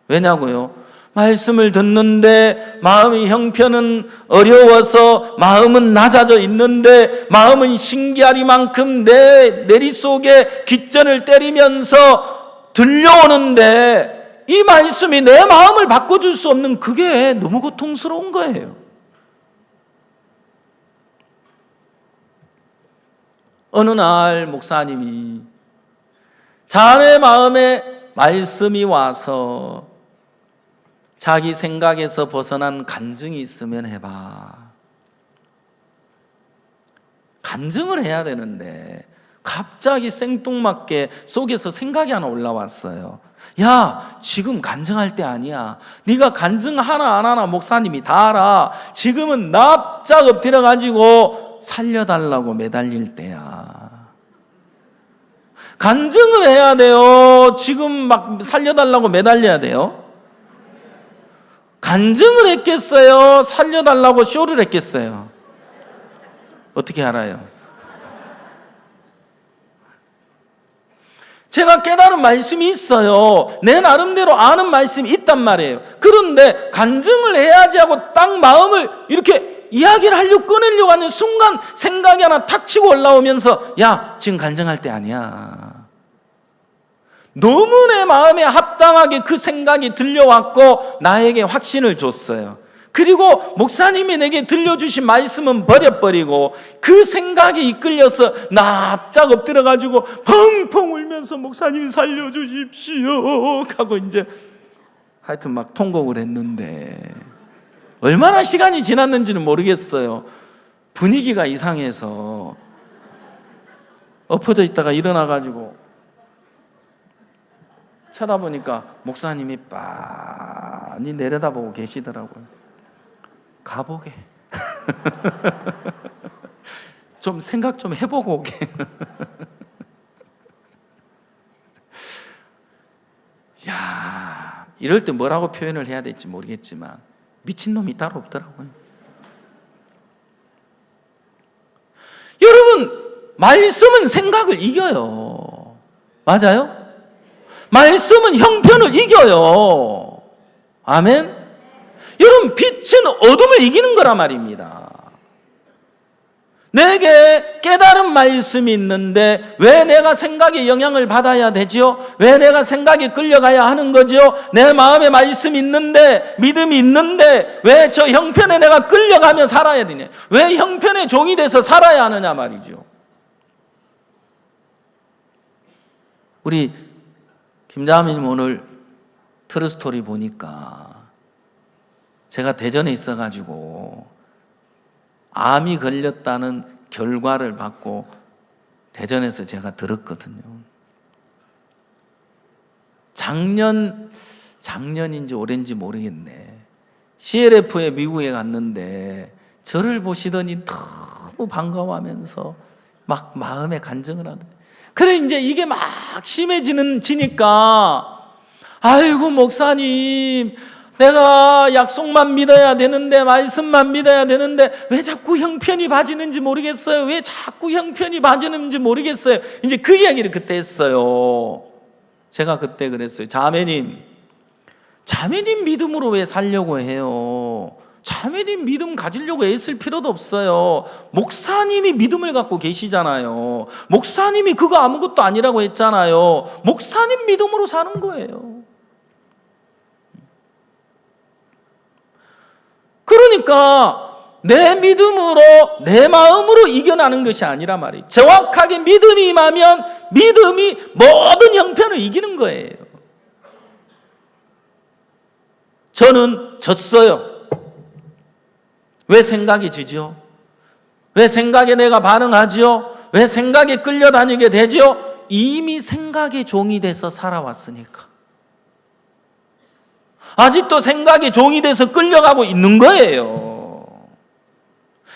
왜냐고요? 말씀을 듣는데 마음의 형편은 어려워서 마음은 낮아져 있는데 마음은 신기하리만큼 내 내리 속에 깃전을 때리면서 들려오는데 이 말씀이 내 마음을 바꿔줄 수 없는 그게 너무 고통스러운 거예요. 어느 날 목사님이 자네 마음에 말씀이 와서 자기 생각에서 벗어난 간증이 있으면 해봐. 간증을 해야 되는데 갑자기 생뚱맞게 속에서 생각이 하나 올라왔어요. 야, 지금 간증할 때 아니야. 네가 간증 하나 안 하나 목사님이 다 알아. 지금은 납작 엎드려가지고 살려달라고 매달릴 때야. 간증을 해야 돼요. 지금 막 살려달라고 매달려야 돼요. 간증을 했겠어요? 살려달라고 쇼를 했겠어요? 어떻게 알아요? 제가 깨달은 말씀이 있어요. 내 나름대로 아는 말씀이 있단 말이에요. 그런데 간증을 해야지 하고 딱 마음을 이렇게 이야기를 하려고 끊으려고 하는 순간 생각이 하나 탁 치고 올라오면서 야, 지금 간증할 때 아니야. 너무 내 마음에 합당하게 그 생각이 들려왔고 나에게 확신을 줬어요. 그리고 목사님이 내게 들려주신 말씀은 버려버리고 그 생각이 이끌려서 납작 엎드려가지고 펑펑 울면서 목사님 살려주십시오 하고 이제 하여튼 막 통곡을 했는데 얼마나 시간이 지났는지는 모르겠어요. 분위기가 이상해서 엎어져 있다가 일어나가지고 쳐다보니까 목사님이 빤히 내려다보고 계시더라고요. 가보게. 좀 생각 좀 해보고 오게. 야, 이럴 때 뭐라고 표현을 해야 될지 모르겠지만 미친놈이 따로 없더라고요. 여러분, 말씀은 생각을 이겨요. 맞아요? 말씀은 형편을 이겨요. 아멘? 여러분, 빛은 어둠을 이기는 거란 말입니다. 내게 깨달은 말씀이 있는데 왜 내가 생각에 영향을 받아야 되지요? 왜 내가 생각에 끌려가야 하는 거죠? 내 마음에 말씀이 있는데 믿음이 있는데 왜 저 형편에 내가 끌려가며 살아야 되냐? 왜 형편의 종이 돼서 살아야 하느냐 말이죠. 우리 김자매님 오늘 트루스토리 보니까 제가 대전에 있어가지고 암이 걸렸다는 결과를 받고 대전에서 제가 들었거든요. 작년인지 올해인지 모르겠네. CLF에 미국에 갔는데 저를 보시더니 너무 반가워하면서 막 마음에 간증을 하더라고요. 그래 이제 이게 막 심해지니까 아이고 목사님 내가 약속만 믿어야 되는데 말씀만 믿어야 되는데 왜 자꾸 형편이 봐지는지 모르겠어요. 왜 자꾸 형편이 봐지는지 모르겠어요. 이제 그 이야기를 그때 했어요. 제가 그때 그랬어요. 자매님 믿음으로 왜 살려고 해요? 자매님 믿음 가지려고 애쓸 필요도 없어요. 목사님이 믿음을 갖고 계시잖아요. 목사님이 그거 아무것도 아니라고 했잖아요. 목사님 믿음으로 사는 거예요. 그러니까 내 믿음으로 내 마음으로 이겨나는 것이 아니라 말이에요. 정확하게 믿음이 임하면 믿음이 모든 형편을 이기는 거예요. 저는 졌어요. 왜 생각이 지죠? 왜 생각에 내가 반응하지요? 왜 생각에 끌려다니게 되지요? 이미 생각의 종이 돼서 살아왔으니까. 아직도 생각의 종이 돼서 끌려가고 있는 거예요.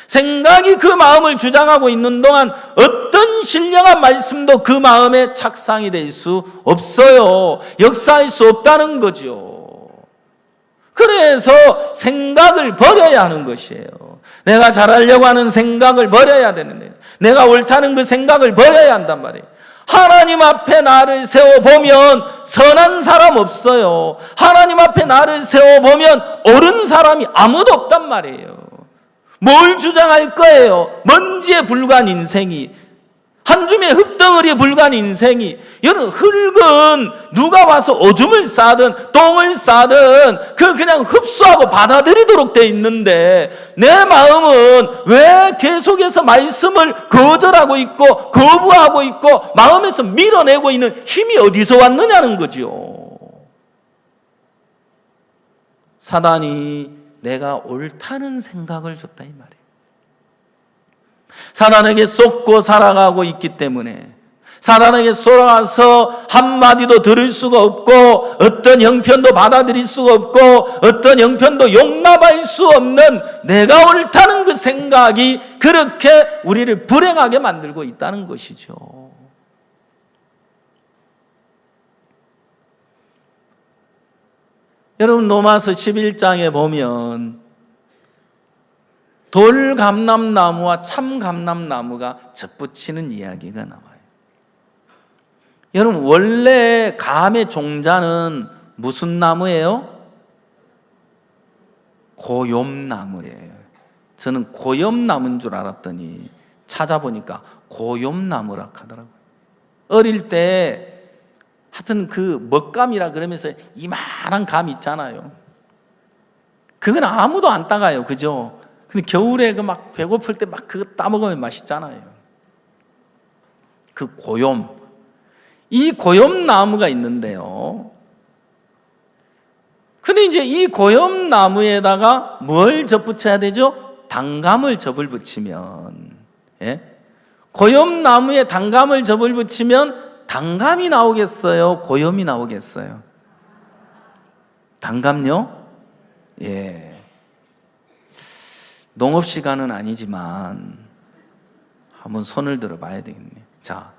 생각이 그 마음을 주장하고 있는 동안 어떤 신령한 말씀도 그 마음에 착상이 될 수 없어요. 역사할 수 없다는 거죠. 그래서 생각을 버려야 하는 것이에요. 내가 잘하려고 하는 생각을 버려야 되는데, 내가 옳다는 그 생각을 버려야 한단 말이에요. 하나님 앞에 나를 세워보면 선한 사람 없어요. 하나님 앞에 나를 세워보면 옳은 사람이 아무도 없단 말이에요. 뭘 주장할 거예요? 먼지에 불과한 인생이, 한 줌의 흙덩어리에 불과한 인생이, 여러분, 흙은 누가 와서 오줌을 싸든 똥을 싸든 그냥 흡수하고 받아들이도록 돼 있는데, 내 마음은 왜 계속해서 말씀을 거절하고 있고 거부하고 있고 마음에서 밀어내고 있는 힘이 어디서 왔느냐는 거죠. 사단이 내가 옳다는 생각을 줬다 이 말이에요. 사단에게 속고 살아가고 있기 때문에, 사단에게 쏘아서 한마디도 들을 수가 없고 어떤 형편도 받아들일 수가 없고 어떤 형편도 용납할 수 없는 내가 옳다는 그 생각이 그렇게 우리를 불행하게 만들고 있다는 것이죠. 여러분, 로마서 11장에 보면 돌감람나무와 참감람나무가 젖붙이는 이야기가 나와요. 여러분, 원래 감의 종자는 무슨 나무예요? 고염나무예요. 저는 고염나무인 줄 알았더니 찾아보니까 고염나무라 하더라고요. 어릴 때 하여튼 그 먹감이라 그러면서 이만한 감 있잖아요. 그건 아무도 안 따가요. 그죠? 근데 겨울에 그 막 배고플 때 막 그거 따먹으면 맛있잖아요. 그 고염. 이 고염나무가 있는데요. 근데 이제 이 고염나무에다가 뭘 접붙여야 되죠? 단감을 접을 붙이면, 예? 고염나무에 단감을 접을 붙이면 단감이 나오겠어요? 고염이 나오겠어요? 단감요? 예. 농업 시간은 아니지만 한번 손을 들어 봐야 되겠네요. 자,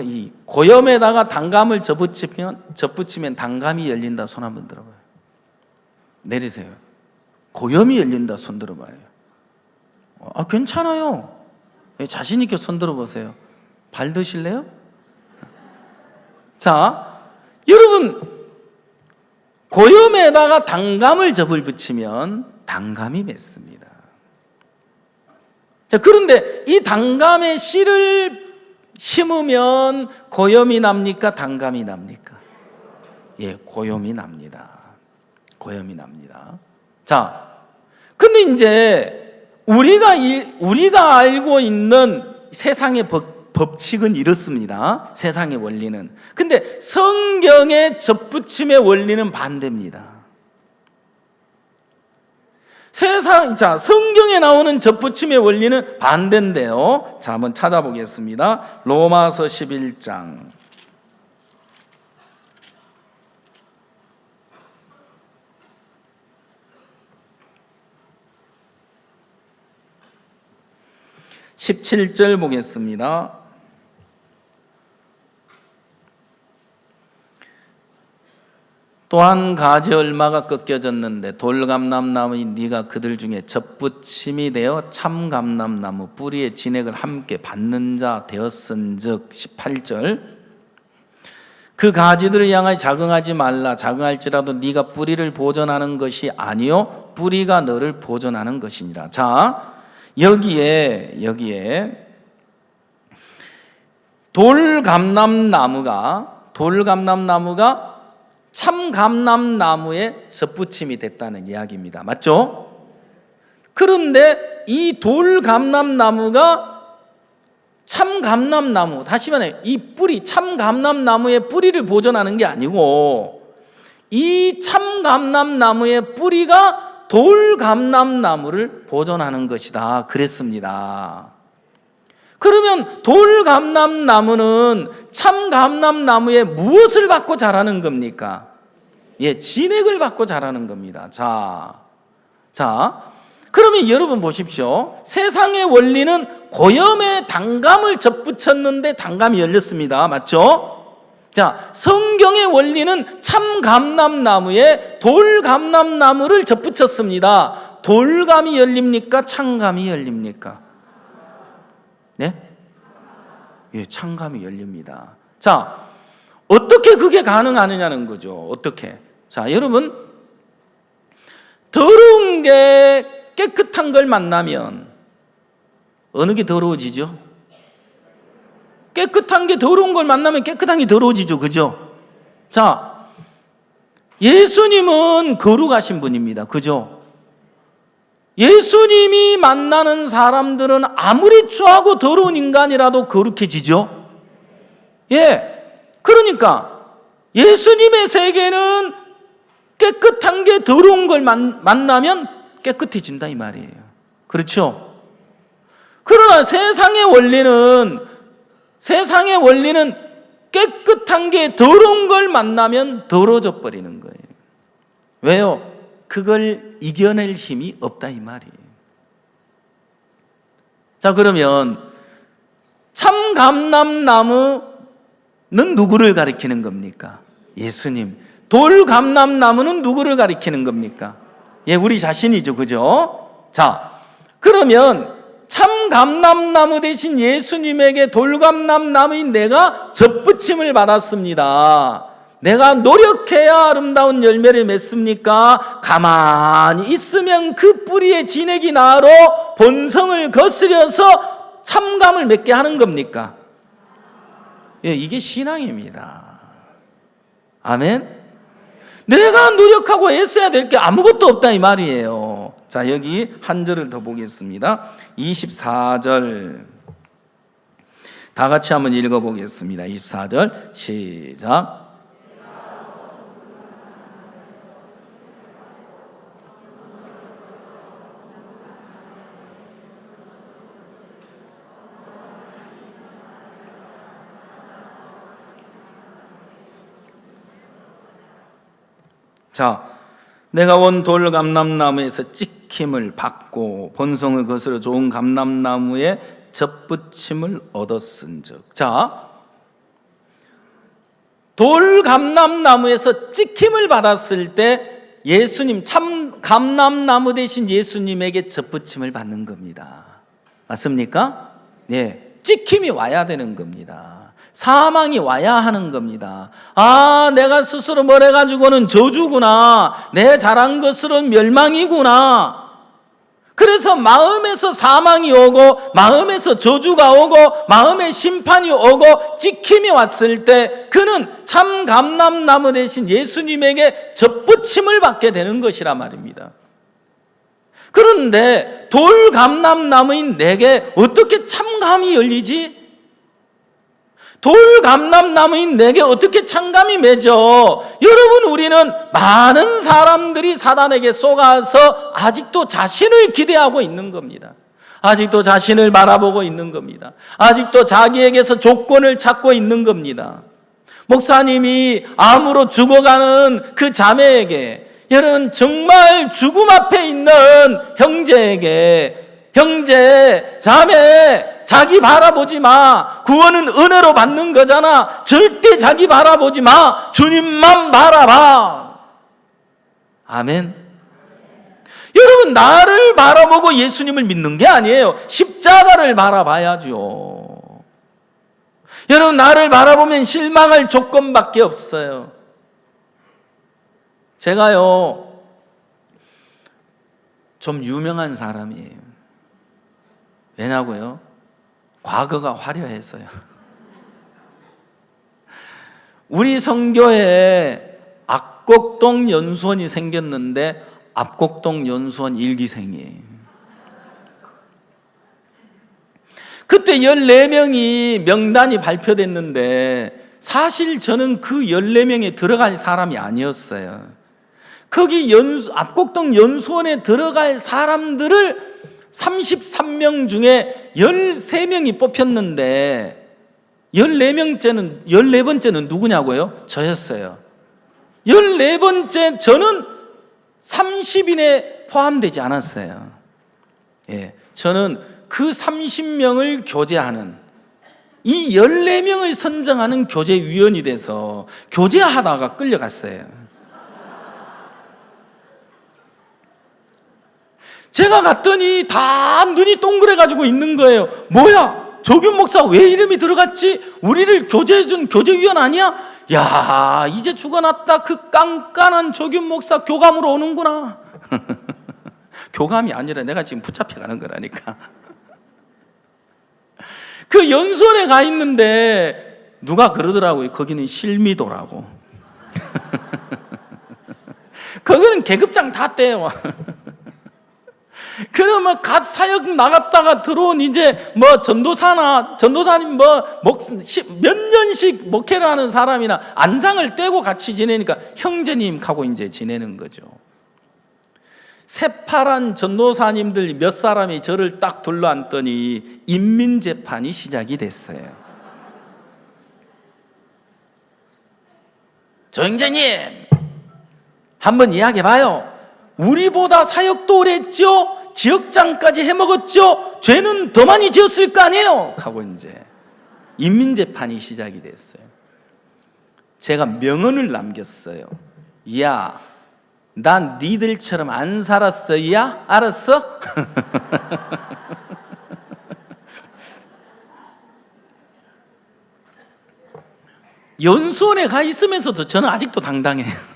이 고염에다가 단감을 접붙이면 단감이 열린다. 손 한번 들어봐요. 내리세요. 고염이 열린다. 손 들어봐요. 아, 괜찮아요. 자신 있게 손 들어보세요. 발 드실래요? 자, 여러분, 고염에다가 단감을 접을 붙이면 단감이 맺습니다. 자, 그런데 이 단감의 씨를 심으면 고염이 납니까? 단감이 납니까? 예, 고염이 납니다. 고염이 납니다. 자, 근데 이제 우리가 알고 있는 세상의 법칙은 이렇습니다. 세상의 원리는. 근데 성경의 접붙임의 원리는 반대입니다. 성경에 나오는 접붙임의 원리는 반대인데요. 자, 한번 찾아보겠습니다. 로마서 11장. (17절) 보겠습니다. 또한 가지 얼마가 꺾여졌는데 돌감람나무인 네가 그들 중에 접붙임이 되어 참감람나무 뿌리의 진액을 함께 받는 자 되었은즉. 18절. 그 가지들을 향하여 자긍하지 말라. 자긍할지라도 네가 뿌리를 보존하는 것이 아니요 뿌리가 너를 보존하는 것이니라. 자, 여기에 돌감람나무가 참감람나무에 접붙임이 됐다는 이야기입니다. 맞죠? 그런데 이 돌감람나무가 참감람나무, 다시 말해 이 뿌리, 참감람나무의 뿌리를 보존하는 게 아니고 이 참감람나무의 뿌리가 돌감람나무를 보존하는 것이다 그랬습니다. 그러면 돌감람나무는 참감람나무에 무엇을 받고 자라는 겁니까? 예, 진액을 받고 자라는 겁니다. 자, 그러면 여러분 보십시오. 세상의 원리는 고염의 단감을 접붙였는데 단감이 열렸습니다. 맞죠? 자, 성경의 원리는 참감람나무에 돌감람나무를 접붙였습니다. 돌감이 열립니까? 참감이 열립니까? 네? 예, 참감이 열립니다. 자, 어떻게 그게 가능하느냐는 거죠. 어떻게? 자, 여러분, 더러운 게 깨끗한 걸 만나면 어느 게 더러워지죠? 깨끗한 게 더러운 걸 만나면 깨끗한 게 더러워지죠. 그죠? 자, 예수님은 거룩하신 분입니다. 그죠? 예수님이 만나는 사람들은 아무리 추하고 더러운 인간이라도 거룩해지죠? 예. 그러니까 예수님의 세계는 깨끗한 게 더러운 걸 만나면 깨끗해진다 이 말이에요. 그렇죠? 그러나 세상의 원리는 깨끗한 게 더러운 걸 만나면 더러워져 버리는 거예요. 왜요? 그걸 이겨낼 힘이 없다 이 말이에요. 자, 그러면 참감람나무는 누구를 가리키는 겁니까? 예수님. 돌감람나무는 누구를 가리키는 겁니까? 예, 우리 자신이죠. 그죠? 자, 그러면 참감람나무 대신 예수님에게 돌감람나무인 내가 접붙임을 받았습니다. 내가 노력해야 아름다운 열매를 맺습니까? 가만히 있으면 그 뿌리의 진액이 나로 본성을 거스려서 참감을 맺게 하는 겁니까? 예, 이게 신앙입니다. 아멘? 내가 노력하고 애써야 될 게 아무것도 없다 이 말이에요. 자, 여기 한 절을 더 보겠습니다. 24절 다 같이 한번 읽어보겠습니다. 24절 시작. 자, 내가 원 돌감람나무에서 찍힘을 받고 본성을 거스려 좋은 감람나무에 접붙임을 얻었은즉. 자, 돌감람나무에서 찍힘을 받았을 때 예수님, 참 감람나무 대신 예수님에게 접붙임을 받는 겁니다. 맞습니까? 예, 찍힘이 와야 되는 겁니다. 사망이 와야 하는 겁니다. 아, 내가 스스로 뭘 해가지고는 저주구나. 내 잘한 것으로는 멸망이구나. 그래서 마음에서 사망이 오고 마음에서 저주가 오고 마음에 심판이 오고 찍힘이 왔을 때 그는 참 감람나무 대신 예수님에게 접붙임을 받게 되는 것이라 말입니다. 그런데 돌감람나무인 내게 어떻게 참감이 열리지? 돌감람나무인 내게 어떻게 참감이 맺어? 여러분, 우리는 많은 사람들이 사단에게 속아서 아직도 자신을 기대하고 있는 겁니다. 아직도 자신을 바라보고 있는 겁니다. 아직도 자기에게서 조건을 찾고 있는 겁니다. 목사님이 암으로 죽어가는 그 자매에게, 여러분 정말 죽음 앞에 있는 형제에게, 형제, 자매, 자기 바라보지 마. 구원은 은혜로 받는 거잖아. 절대 자기 바라보지 마. 주님만 바라봐. 아멘. 여러분, 나를 바라보고 예수님을 믿는 게 아니에요. 십자가를 바라봐야죠. 여러분, 나를 바라보면 실망할 조건밖에 없어요. 제가요, 좀 유명한 사람이에요. 왜냐고요? 과거가 화려해서요. 우리 선교에 압곡동 연수원이 생겼는데 압곡동 연수원 1기생이에요. 그때 14명이 명단이 발표됐는데 사실 저는 그 14명에 들어갈 사람이 아니었어요. 거기 압곡동 연수원에 들어갈 사람들을 33명 중에 13명이 뽑혔는데 14번째는 누구냐고요? 저였어요. 14번째 저는 30인에 포함되지 않았어요. 예, 저는 그 30명을 교제하는, 이 14명을 선정하는 교제위원이 돼서 교제하다가 끌려갔어요. 제가 갔더니 다 눈이 동그래가지고 있는 거예요. 뭐야? 조균 목사 왜 이름이 들어갔지? 우리를 교제해준 교제위원 아니야? 야, 이제 죽어났다. 그 깐깐한 조균 목사 교감으로 오는구나. 교감이 아니라 내가 지금 붙잡혀가는 거라니까. 그 연수원에 가 있는데 누가 그러더라고요. 거기는 실미도라고. 거기는 계급장 다 떼요. 그러면 갓 사역 나갔다가 들어온 이제 뭐 전도사님 몇 년씩 목회를 하는 사람이나 안장을 떼고 같이 지내니까 형제님 하고 이제 지내는 거죠. 새파란 전도사님들 몇 사람이 저를 딱 둘러앉더니 인민재판이 시작이 됐어요. 조 형제님, 한번 이야기해봐요. 우리보다 사역도 오래 했죠? 지역장까지 해먹었죠? 죄는 더 많이 지었을 거 아니에요? 하고 이제 인민재판이 시작이 됐어요. 제가 명언을 남겼어요. 야, 난 니들처럼 안 살았어, 야? 알았어? 연수원에 가 있으면서도 저는 아직도 당당해요.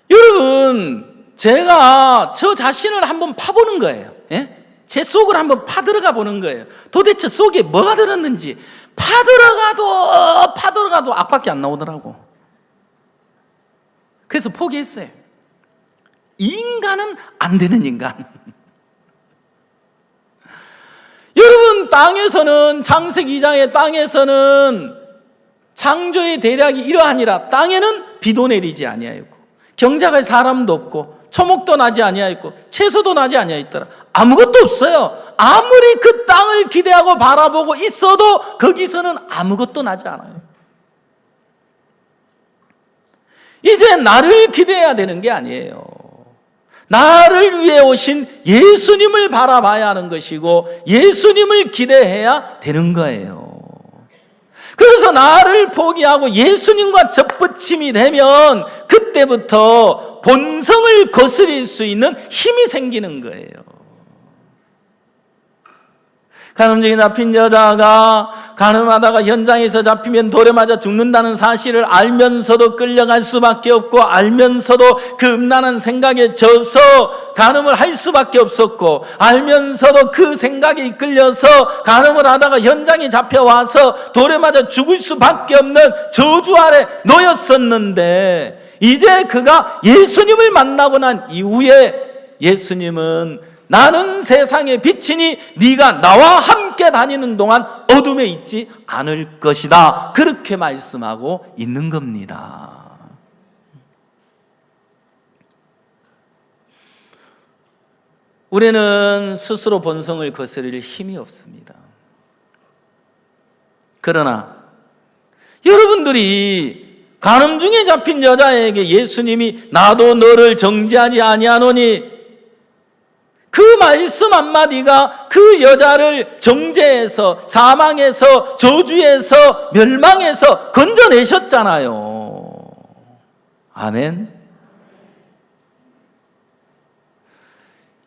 여러분, 제가 저 자신을 한번 파보는 거예요. 예? 제 속을 한번 파들어가 보는 거예요. 도대체 속에 뭐가 들었는지. 파들어가도 악밖에 안 나오더라고. 그래서 포기했어요. 인간은 안 되는 인간. 여러분, 땅에서는, 창세기 2장의 땅에서는 창조의 대략이 이러하니라. 땅에는 비도 내리지 아니하였고 경작할 사람도 없고 초목도 나지 아니하였고 채소도 나지 아니하였더라. 아무것도 없어요. 아무리 그 땅을 기대하고 바라보고 있어도 거기서는 아무것도 나지 않아요. 이제 나를 기대해야 되는 게 아니에요. 나를 위해 오신 예수님을 바라봐야 하는 것이고 예수님을 기대해야 되는 거예요. 그래서 나를 포기하고 예수님과 접붙임이 되면 그때부터 본성을 거스릴 수 있는 힘이 생기는 거예요. 간음증에 잡힌 여자가 간음하다가 현장에서 잡히면 돌에 맞아 죽는다는 사실을 알면서도 끌려갈 수밖에 없고 알면서도 그 음란한 생각에 져서 간음을 할 수밖에 없었고 알면서도 그 생각에 이끌려서 간음을 하다가 현장에 잡혀와서 돌에 맞아 죽을 수밖에 없는 저주 아래 놓였었는데 이제 그가 예수님을 만나고 난 이후에 예수님은 나는 세상의 빛이니 네가 나와 함께 다니는 동안 어둠에 있지 않을 것이다. 그렇게 말씀하고 있는 겁니다. 우리는 스스로 본성을 거스릴 힘이 없습니다. 그러나 여러분들이 간음중에 잡힌 여자에게 예수님이 나도 너를 정죄하지 아니하노니 그 말씀 한마디가 그 여자를 정죄해서 사망해서 저주해서 멸망해서 건져내셨잖아요. 아멘.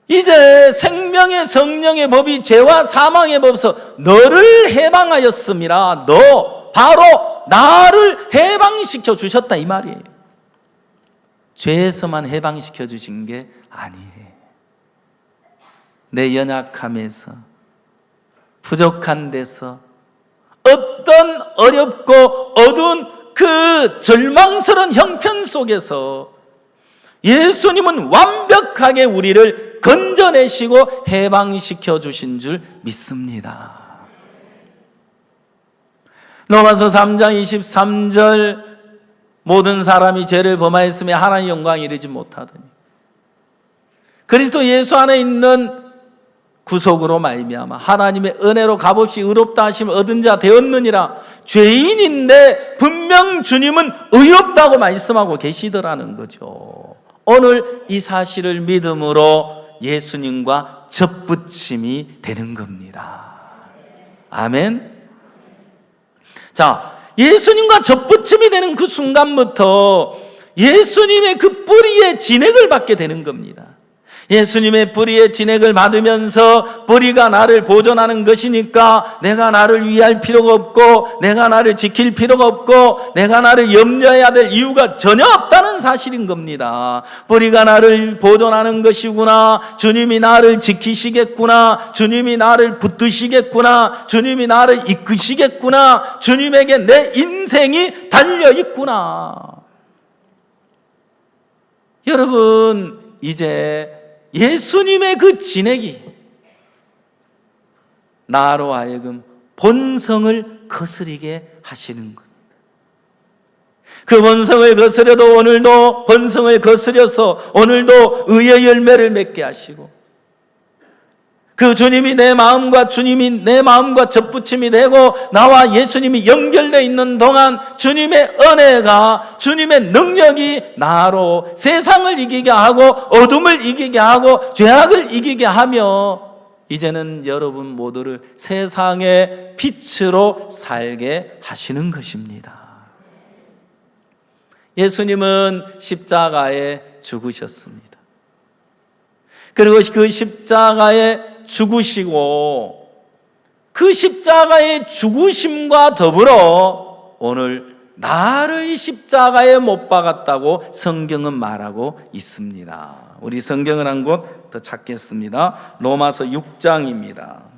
이제 생명의 성령의 법이 죄와 사망의 법에서 너를 해방하였음이라. 너 바로 나를 해방시켜 주셨다 이 말이에요. 죄에서만 해방시켜 주신 게 아니에요. 내 연약함에서 부족한 데서 어떤 어렵고 어두운 그 절망스러운 형편 속에서 예수님은 완벽하게 우리를 건져내시고 해방시켜 주신 줄 믿습니다. 로마서 3장 23절 모든 사람이 죄를 범하였으며 하나님의 영광에 이르지 못하더니 그리스도 예수 안에 있는 구속으로 말미암아 하나님의 은혜로 값없이 의롭다 하심을 얻은 자 되었느니라. 죄인인데 분명 주님은 의롭다고 말씀하고 계시더라는 거죠. 오늘 이 사실을 믿음으로 예수님과 접붙임이 되는 겁니다. 아멘. 자, 예수님과 접붙임이 되는 그 순간부터 예수님의 그 뿌리의 진액을 받게 되는 겁니다. 예수님의 뿌리의 진액을 받으면서 뿌리가 나를 보존하는 것이니까 내가 나를 위할 필요가 없고 내가 나를 지킬 필요가 없고 내가 나를 염려해야 될 이유가 전혀 없다는 사실인 겁니다. 뿌리가 나를 보존하는 것이구나, 주님이 나를 지키시겠구나, 주님이 나를 붙드시겠구나, 주님이 나를 이끄시겠구나, 주님에게 내 인생이 달려있구나. 여러분, 이제 예수님의 그 진액이 나로 하여금 본성을 거스리게 하시는 겁니다. 그 본성을 거스려도 오늘도 본성을 거스려서 오늘도 의의 열매를 맺게 하시고 그 주님이 내 마음과 접붙임이 되고 나와 예수님이 연결되어 있는 동안 주님의 은혜가, 주님의 능력이 나로 세상을 이기게 하고 어둠을 이기게 하고 죄악을 이기게 하며 이제는 여러분 모두를 세상의 빛으로 살게 하시는 것입니다. 예수님은 십자가에 죽으셨습니다. 그리고 그 십자가에 죽으시고 그 십자가의 죽으심과 더불어 오늘 나를 십자가에 못 박았다고 성경은 말하고 있습니다. 우리 성경을 한 곳 더 찾겠습니다. 로마서 6장입니다.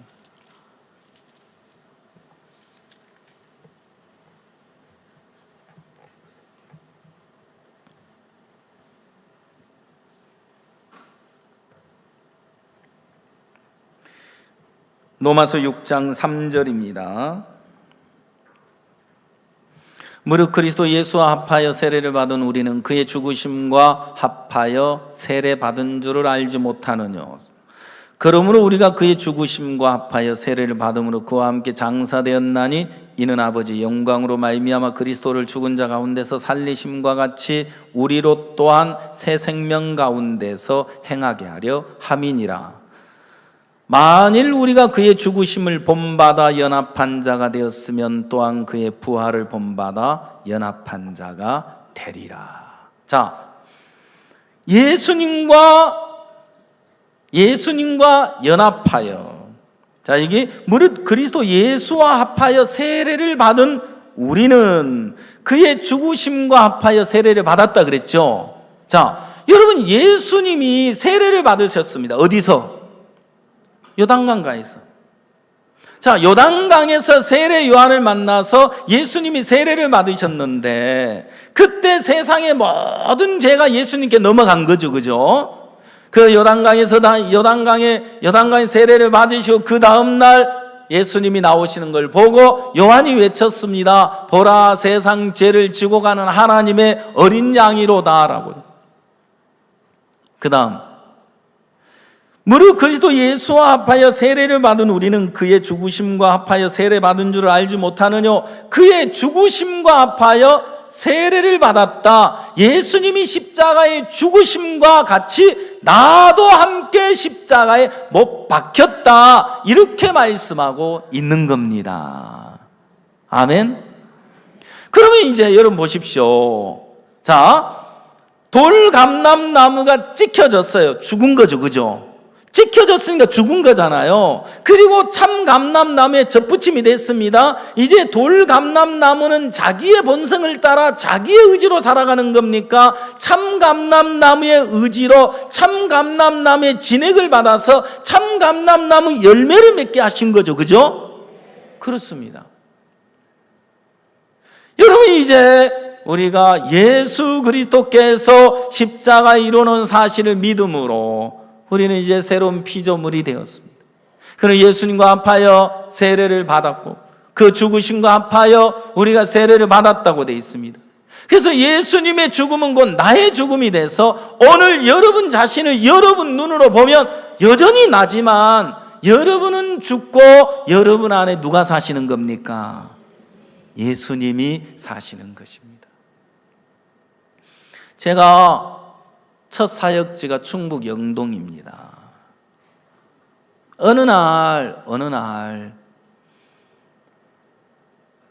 로마서 6장 3절입니다. 무릇 그리스도 예수와 합하여 세례를 받은 우리는 그의 죽으심과 합하여 세례 받은 줄을 알지 못하느냐. 그러므로 우리가 그의 죽으심과 합하여 세례를 받음으로 그와 함께 장사되었나니 이는 아버지 영광으로 말미암아 그리스도를 죽은 자 가운데서 살리심과 같이 우리로 또한 새 생명 가운데서 행하게 하려 함이니라. 만일 우리가 그의 죽으심을 본받아 연합한 자가 되었으면 또한 그의 부활을 본받아 연합한 자가 되리라. 자, 예수님과 연합하여, 자, 이게 무릇 그리스도 예수와 합하여 세례를 받은 우리는 그의 죽으심과 합하여 세례를 받았다 그랬죠. 자, 여러분, 예수님이 세례를 받으셨습니다. 어디서? 요단강가에서. 자, 요단강에서 세례 요한을 만나서 예수님이 세례를 받으셨는데 그때 세상의 모든 죄가 예수님께 넘어간 거죠. 그죠? 그 요단강에서 요단강에 세례를 받으시고 그 다음 날 예수님이 나오시는 걸 보고 요한이 외쳤습니다. 보라, 세상 죄를 지고 가는 하나님의 어린 양이로다라고요. 그 다음, 무릇 그리스도 예수와 합하여 세례를 받은 우리는 그의 죽으심과 합하여 세례 받은 줄을 알지 못하느뇨. 그의 죽으심과 합하여 세례를 받았다. 예수님이 십자가의 죽으심과 같이 나도 함께 십자가에 못 박혔다. 이렇게 말씀하고 있는 겁니다. 아멘. 그러면 이제 여러분 보십시오. 자, 돌감람나무가 찍혀졌어요. 죽은 거죠. 그죠? 찍혀졌으니까 죽은 거잖아요. 그리고 참감람나무에 접붙임이 됐습니다. 이제 돌감람나무는 자기의 본성을 따라 자기의 의지로 살아가는 겁니까? 참감람나무의 의지로 참감람나무의 진액을 받아서 참감람나무 열매를 맺게 하신 거죠. 그죠? 그렇습니다. 여러분, 이제 우리가 예수 그리스도께서 십자가에 이루는 사실을 믿음으로 우리는 이제 새로운 피조물이 되었습니다. 그럼 예수님과 합하여 세례를 받았고 그 죽으심과 합하여 우리가 세례를 받았다고 되어 있습니다. 그래서 예수님의 죽음은 곧 나의 죽음이 돼서 오늘 여러분 자신을 여러분 눈으로 보면 여전히 나지만 여러분은 죽고 여러분 안에 누가 사시는 겁니까? 예수님이 사시는 것입니다. 제가 첫 사역지가 충북 영동입니다. 어느 날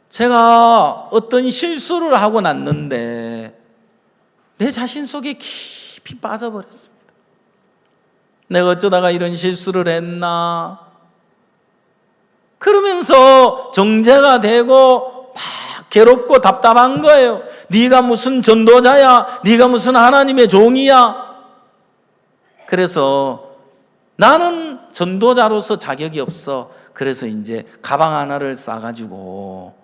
제가 어떤 실수를 하고 났는데 내 자신 속에 깊이 빠져버렸습니다. 내가 어쩌다가 이런 실수를 했나? 그러면서 정죄가 되고 막 괴롭고 답답한 거예요. 네가 무슨 전도자야? 네가 무슨 하나님의 종이야? 그래서 나는 전도자로서 자격이 없어. 그래서 이제 가방 하나를 싸가지고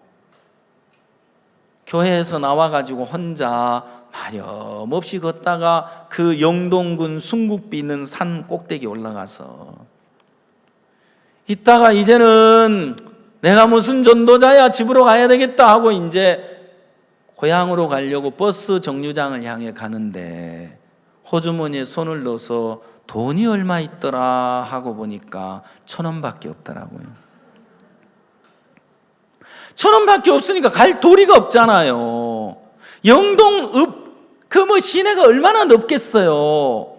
교회에서 나와가지고 혼자 마렴없이 걷다가 그 영동군 순국비 있는 산 꼭대기 올라가서 있다가 이제는 내가 무슨 전도자야, 집으로 가야 되겠다 하고 이제 고향으로 가려고 버스 정류장을 향해 가는데 호주머니에 손을 넣어서 돈이 얼마 있더라 하고 보니까 1,000원밖에 없더라고요. 1,000원밖에 없으니까 갈 도리가 없잖아요. 영동읍 그 시내가 얼마나 넓겠어요.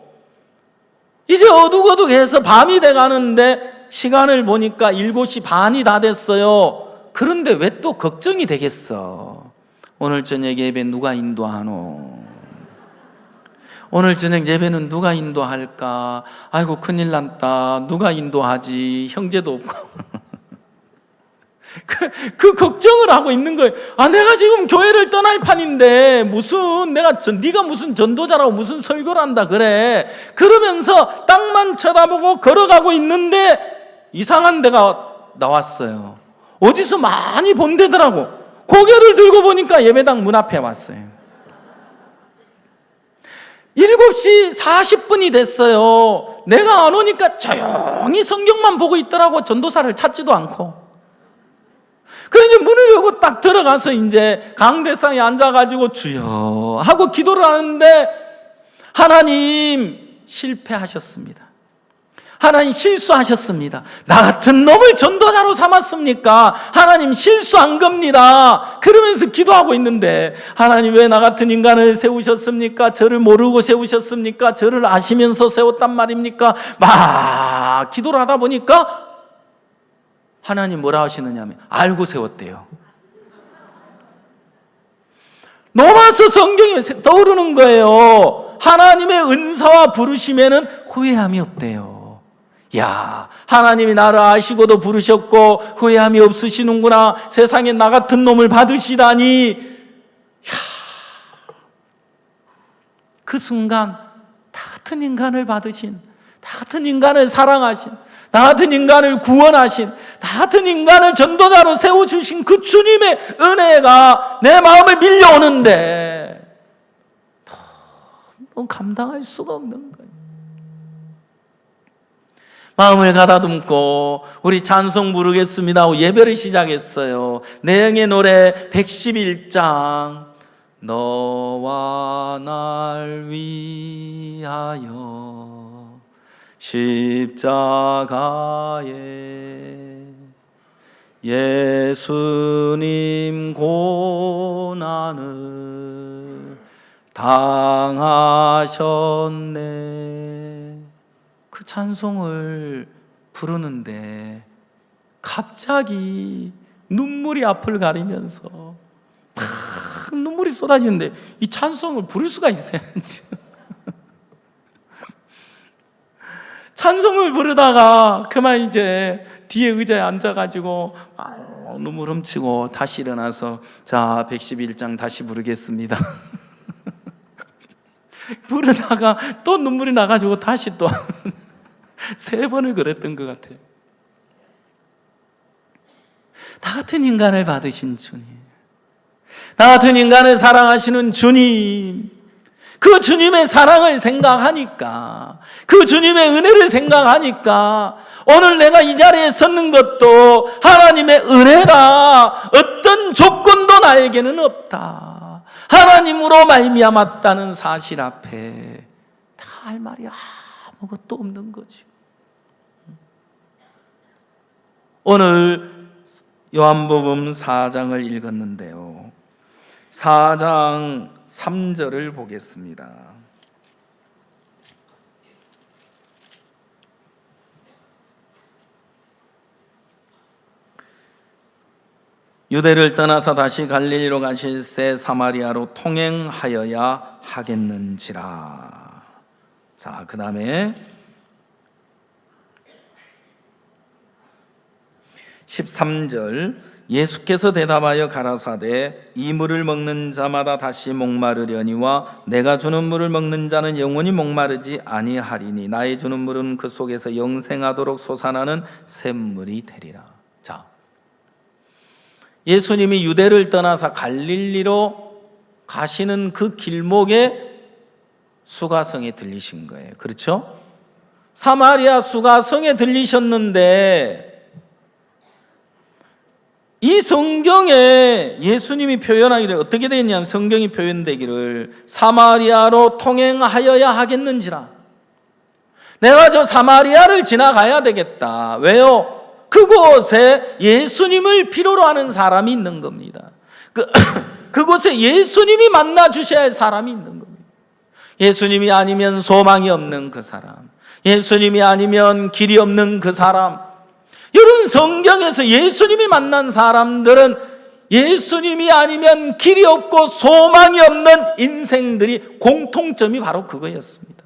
이제 어둑어둑해서 밤이 돼가는데 시간을 보니까 7시 반이 다 됐어요. 그런데 왜 또 걱정이 되겠어? 오늘 저녁 예배 누가 인도하노? 오늘 저녁 예배는 누가 인도할까? 아이고 큰일 났다. 누가 인도하지? 형제도 없고. 그 걱정을 하고 있는 거예요. 아, 내가 지금 교회를 떠날 판인데 네가 무슨 전도자라고 무슨 설교를 한다 그래. 그러면서 땅만 쳐다보고 걸어가고 있는데 이상한 데가 나왔어요. 어디서 많이 본 데더라고. 고개를 들고 보니까 예배당 문 앞에 왔어요. 7시 40분이 됐어요. 내가 안 오니까 조용히 성경만 보고 있더라고. 전도사를 찾지도 않고. 그러니 문을 열고 딱 들어가서 이제 강대상에 앉아가지고 주여 하고 기도를 하는데 하나님 실패하셨습니다. 하나님 실수하셨습니다. 나 같은 놈을 전도자로 삼았습니까? 하나님 실수한 겁니다. 그러면서 기도하고 있는데 하나님 왜 나 같은 인간을 세우셨습니까? 저를 모르고 세우셨습니까? 저를 아시면서 세웠단 말입니까? 막 기도를 하다 보니까 하나님 뭐라 하시느냐면 알고 세웠대요. 로마서 성경에 떠오르는 거예요. 하나님의 은사와 부르심에는 후회함이 없대요. 야, 하나님이 나를 아시고도 부르셨고 후회함이 없으시는구나. 세상에 나 같은 놈을 받으시다니. 야, 그 순간 나 같은 인간을 받으신, 나 같은 인간을 사랑하신, 나 같은 인간을 구원하신, 나 같은 인간을 전도자로 세워주신 그 주님의 은혜가 내 마음을 밀려오는데 너무 감당할 수가 없는 거예요. 마음을 가다듬고 우리 찬송 부르겠습니다 하고 예배를 시작했어요. 내영의 노래 111장 너와 날 위하여 십자가에 예수님 고난을 당하셨네. 그 찬송을 부르는데 갑자기 눈물이 앞을 가리면서 막 눈물이 쏟아지는데 이 찬송을 부를 수가 있어야지. 찬송을 부르다가 그만 이제 뒤에 의자에 앉아가지고 눈물 훔치고 다시 일어나서 자 111장 다시 부르겠습니다. 부르다가 또 눈물이 나가지고 다시 또 3번을 그랬던 것 같아요. 나 같은 인간을 받으신 주님, 나 같은 인간을 사랑하시는 주님, 그 주님의 사랑을 생각하니까, 그 주님의 은혜를 생각하니까 오늘 내가 이 자리에 섰는 것도 하나님의 은혜라. 어떤 조건도 나에게는 없다. 하나님으로 말미암았다는 사실 앞에 다 할 말이 아무것도 없는 거죠. 오늘 요한복음 4장을 읽었는데요. 4장 3절을 보겠습니다. 유대를 떠나서 다시 갈릴리로 가실새 사마리아로 통행하여야 하겠는지라. 자, 그 다음에 13절 예수께서 대답하여 가라사대 이 물을 먹는 자마다 다시 목마르려니와 내가 주는 물을 먹는 자는 영원히 목마르지 아니하리니 나의 주는 물은 그 속에서 영생하도록 솟아나는 샘물이 되리라. 자, 예수님이 유대를 떠나서 갈릴리로 가시는 그 길목에 수가성에 들리신 거예요. 그렇죠? 사마리아 수가성에 들리셨는데 이 성경에 예수님이 표현하기를 어떻게 되어 있냐면 성경이 표현되기를 사마리아로 통행하여야 하겠는지라. 내가 저 사마리아를 지나가야 되겠다. 왜요? 그곳에 예수님을 필요로 하는 사람이 있는 겁니다. 그곳에 예수님이 만나 주셔야 할 사람이 있는 겁니다. 예수님이 아니면 소망이 없는 그 사람, 예수님이 아니면 길이 없는 그 사람. 여러분, 성경에서 예수님이 만난 사람들은 예수님이 아니면 길이 없고 소망이 없는 인생들이 공통점이 바로 그거였습니다.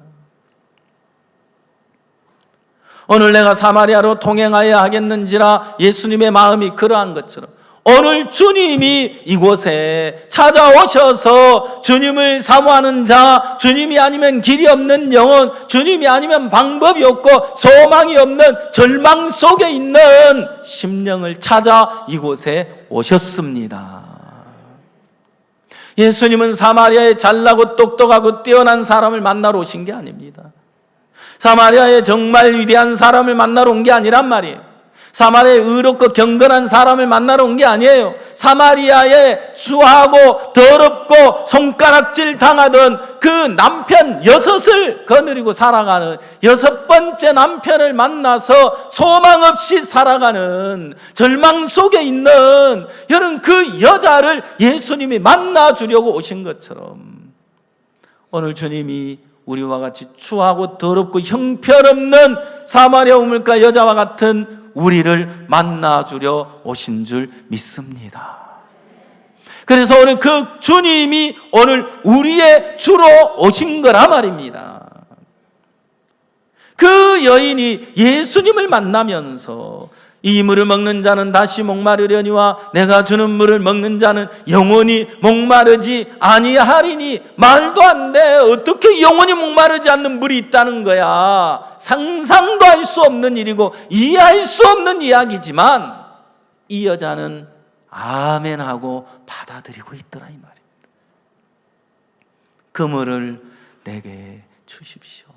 오늘 내가 사마리아로 통행하여야 하겠는지라 예수님의 마음이 그러한 것처럼 오늘 주님이 이곳에 찾아오셔서 주님을 사모하는 자, 주님이 아니면 길이 없는 영혼, 주님이 아니면 방법이 없고 소망이 없는 절망 속에 있는 심령을 찾아 이곳에 오셨습니다. 예수님은 사마리아에 잘나고 똑똑하고 뛰어난 사람을 만나러 오신 게 아닙니다. 사마리아에 정말 위대한 사람을 만나러 온 게 아니란 말이에요. 사마리아에 의롭고 경건한 사람을 만나러 온 게 아니에요. 사마리아에 추하고 더럽고 손가락질 당하던 그 남편 6을 거느리고 살아가는 6번째 남편을 만나서 소망 없이 살아가는 절망 속에 있는 여러분 그 여자를 예수님이 만나 주려고 오신 것처럼 오늘 주님이 우리와 같이 추하고 더럽고 형편없는 사마리아 우물가 여자와 같은 우리를 만나주려 오신 줄 믿습니다. 그래서 오늘 그 주님이 오늘 우리의 주로 오신 거라 말입니다. 그 여인이 예수님을 만나면서 이 물을 먹는 자는 다시 목마르려니와 내가 주는 물을 먹는 자는 영원히 목마르지 아니하리니. 말도 안 돼. 어떻게 영원히 목마르지 않는 물이 있다는 거야. 상상도 할 수 없는 일이고 이해할 수 없는 이야기지만 이 여자는 아멘하고 받아들이고 있더라 이 말입니다. 그 물을 내게 주십시오.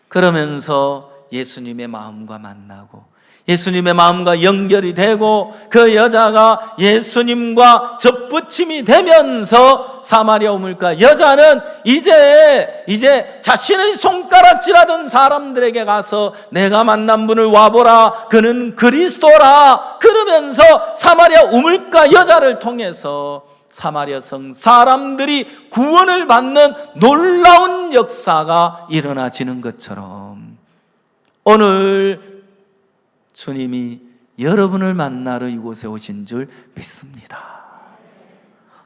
그러면서 예수님의 마음과 만나고 예수님의 마음과 연결이 되고 그 여자가 예수님과 접붙임이 되면서 사마리아 우물가 여자는 이제 자신의 손가락질하던 사람들에게 가서 내가 만난 분을 와보라, 그는 그리스도라 그러면서 사마리아 우물가 여자를 통해서 사마리아 성 사람들이 구원을 받는 놀라운 역사가 일어나지는 것처럼 오늘 주님이 여러분을 만나러 이곳에 오신 줄 믿습니다.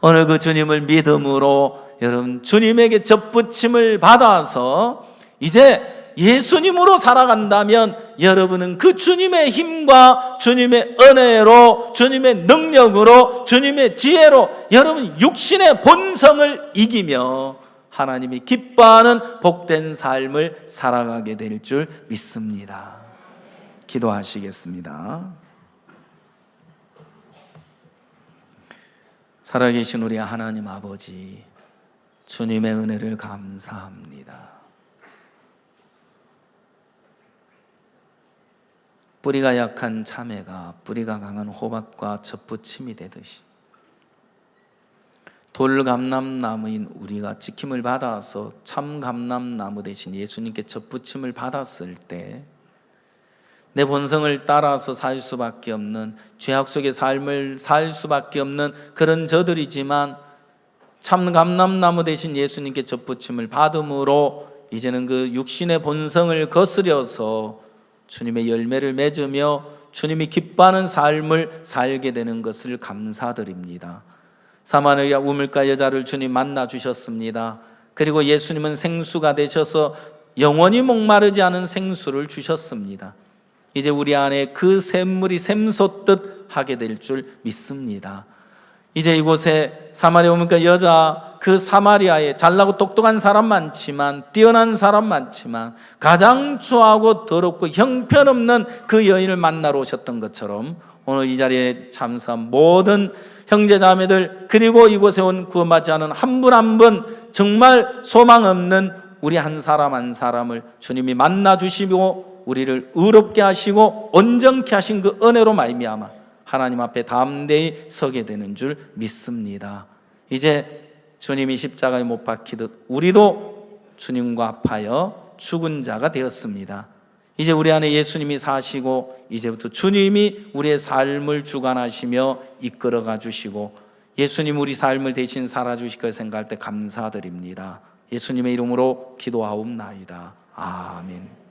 오늘 그 주님을 믿음으로 여러분 주님에게 접붙임을 받아서 이제 예수님으로 살아간다면 여러분은 그 주님의 힘과 주님의 은혜로 주님의 능력으로 주님의 지혜로 여러분 육신의 본성을 이기며 하나님이 기뻐하는 복된 삶을 살아가게 될 줄 믿습니다. 기도하시겠습니다. 살아계신 우리 하나님 아버지, 주님의 은혜를 감사합니다. 뿌리가 약한 참외가 뿌리가 강한 호박과 접붙임이 되듯이 돌감람나무인 우리가 지킴을 받아서 참감람나무 대신 예수님께 접붙임을 받았을 때 내 본성을 따라서 살 수밖에 없는, 죄악 속의 삶을 살 수밖에 없는 그런 저들이지만 참감람나무 대신 예수님께 접붙임을 받음으로 이제는 그 육신의 본성을 거스려서 주님의 열매를 맺으며 주님이 기뻐하는 삶을 살게 되는 것을 감사드립니다. 사마리아 우물가 여자를 주님 만나 주셨습니다. 그리고 예수님은 생수가 되셔서 영원히 목마르지 않은 생수를 주셨습니다. 이제 우리 안에 그 샘물이 샘솟듯 하게 될 줄 믿습니다. 이제 이곳에 사마리아 우물가 여자, 그 사마리아에 잘나고 똑똑한 사람 많지만, 뛰어난 사람 많지만 가장 추하고 더럽고 형편없는 그 여인을 만나러 오셨던 것처럼 오늘 이 자리에 참석한 모든 형제자매들, 그리고 이곳에 온 구원받지 않은 한 분 한 분, 정말 소망 없는 우리 한 사람 한 사람을 주님이 만나 주시고 우리를 의롭게 하시고 온전케 하신 그 은혜로 말미암아 하나님 앞에 담대히 서게 되는 줄 믿습니다. 이제 주님이 십자가에 못 박히듯 우리도 주님과 합하여 죽은 자가 되었습니다. 이제 우리 안에 예수님이 사시고 이제부터 주님이 우리의 삶을 주관하시며 이끌어가 주시고 예수님 우리 삶을 대신 살아주실 걸 생각할 때 감사드립니다. 예수님의 이름으로 기도하옵나이다. 아멘.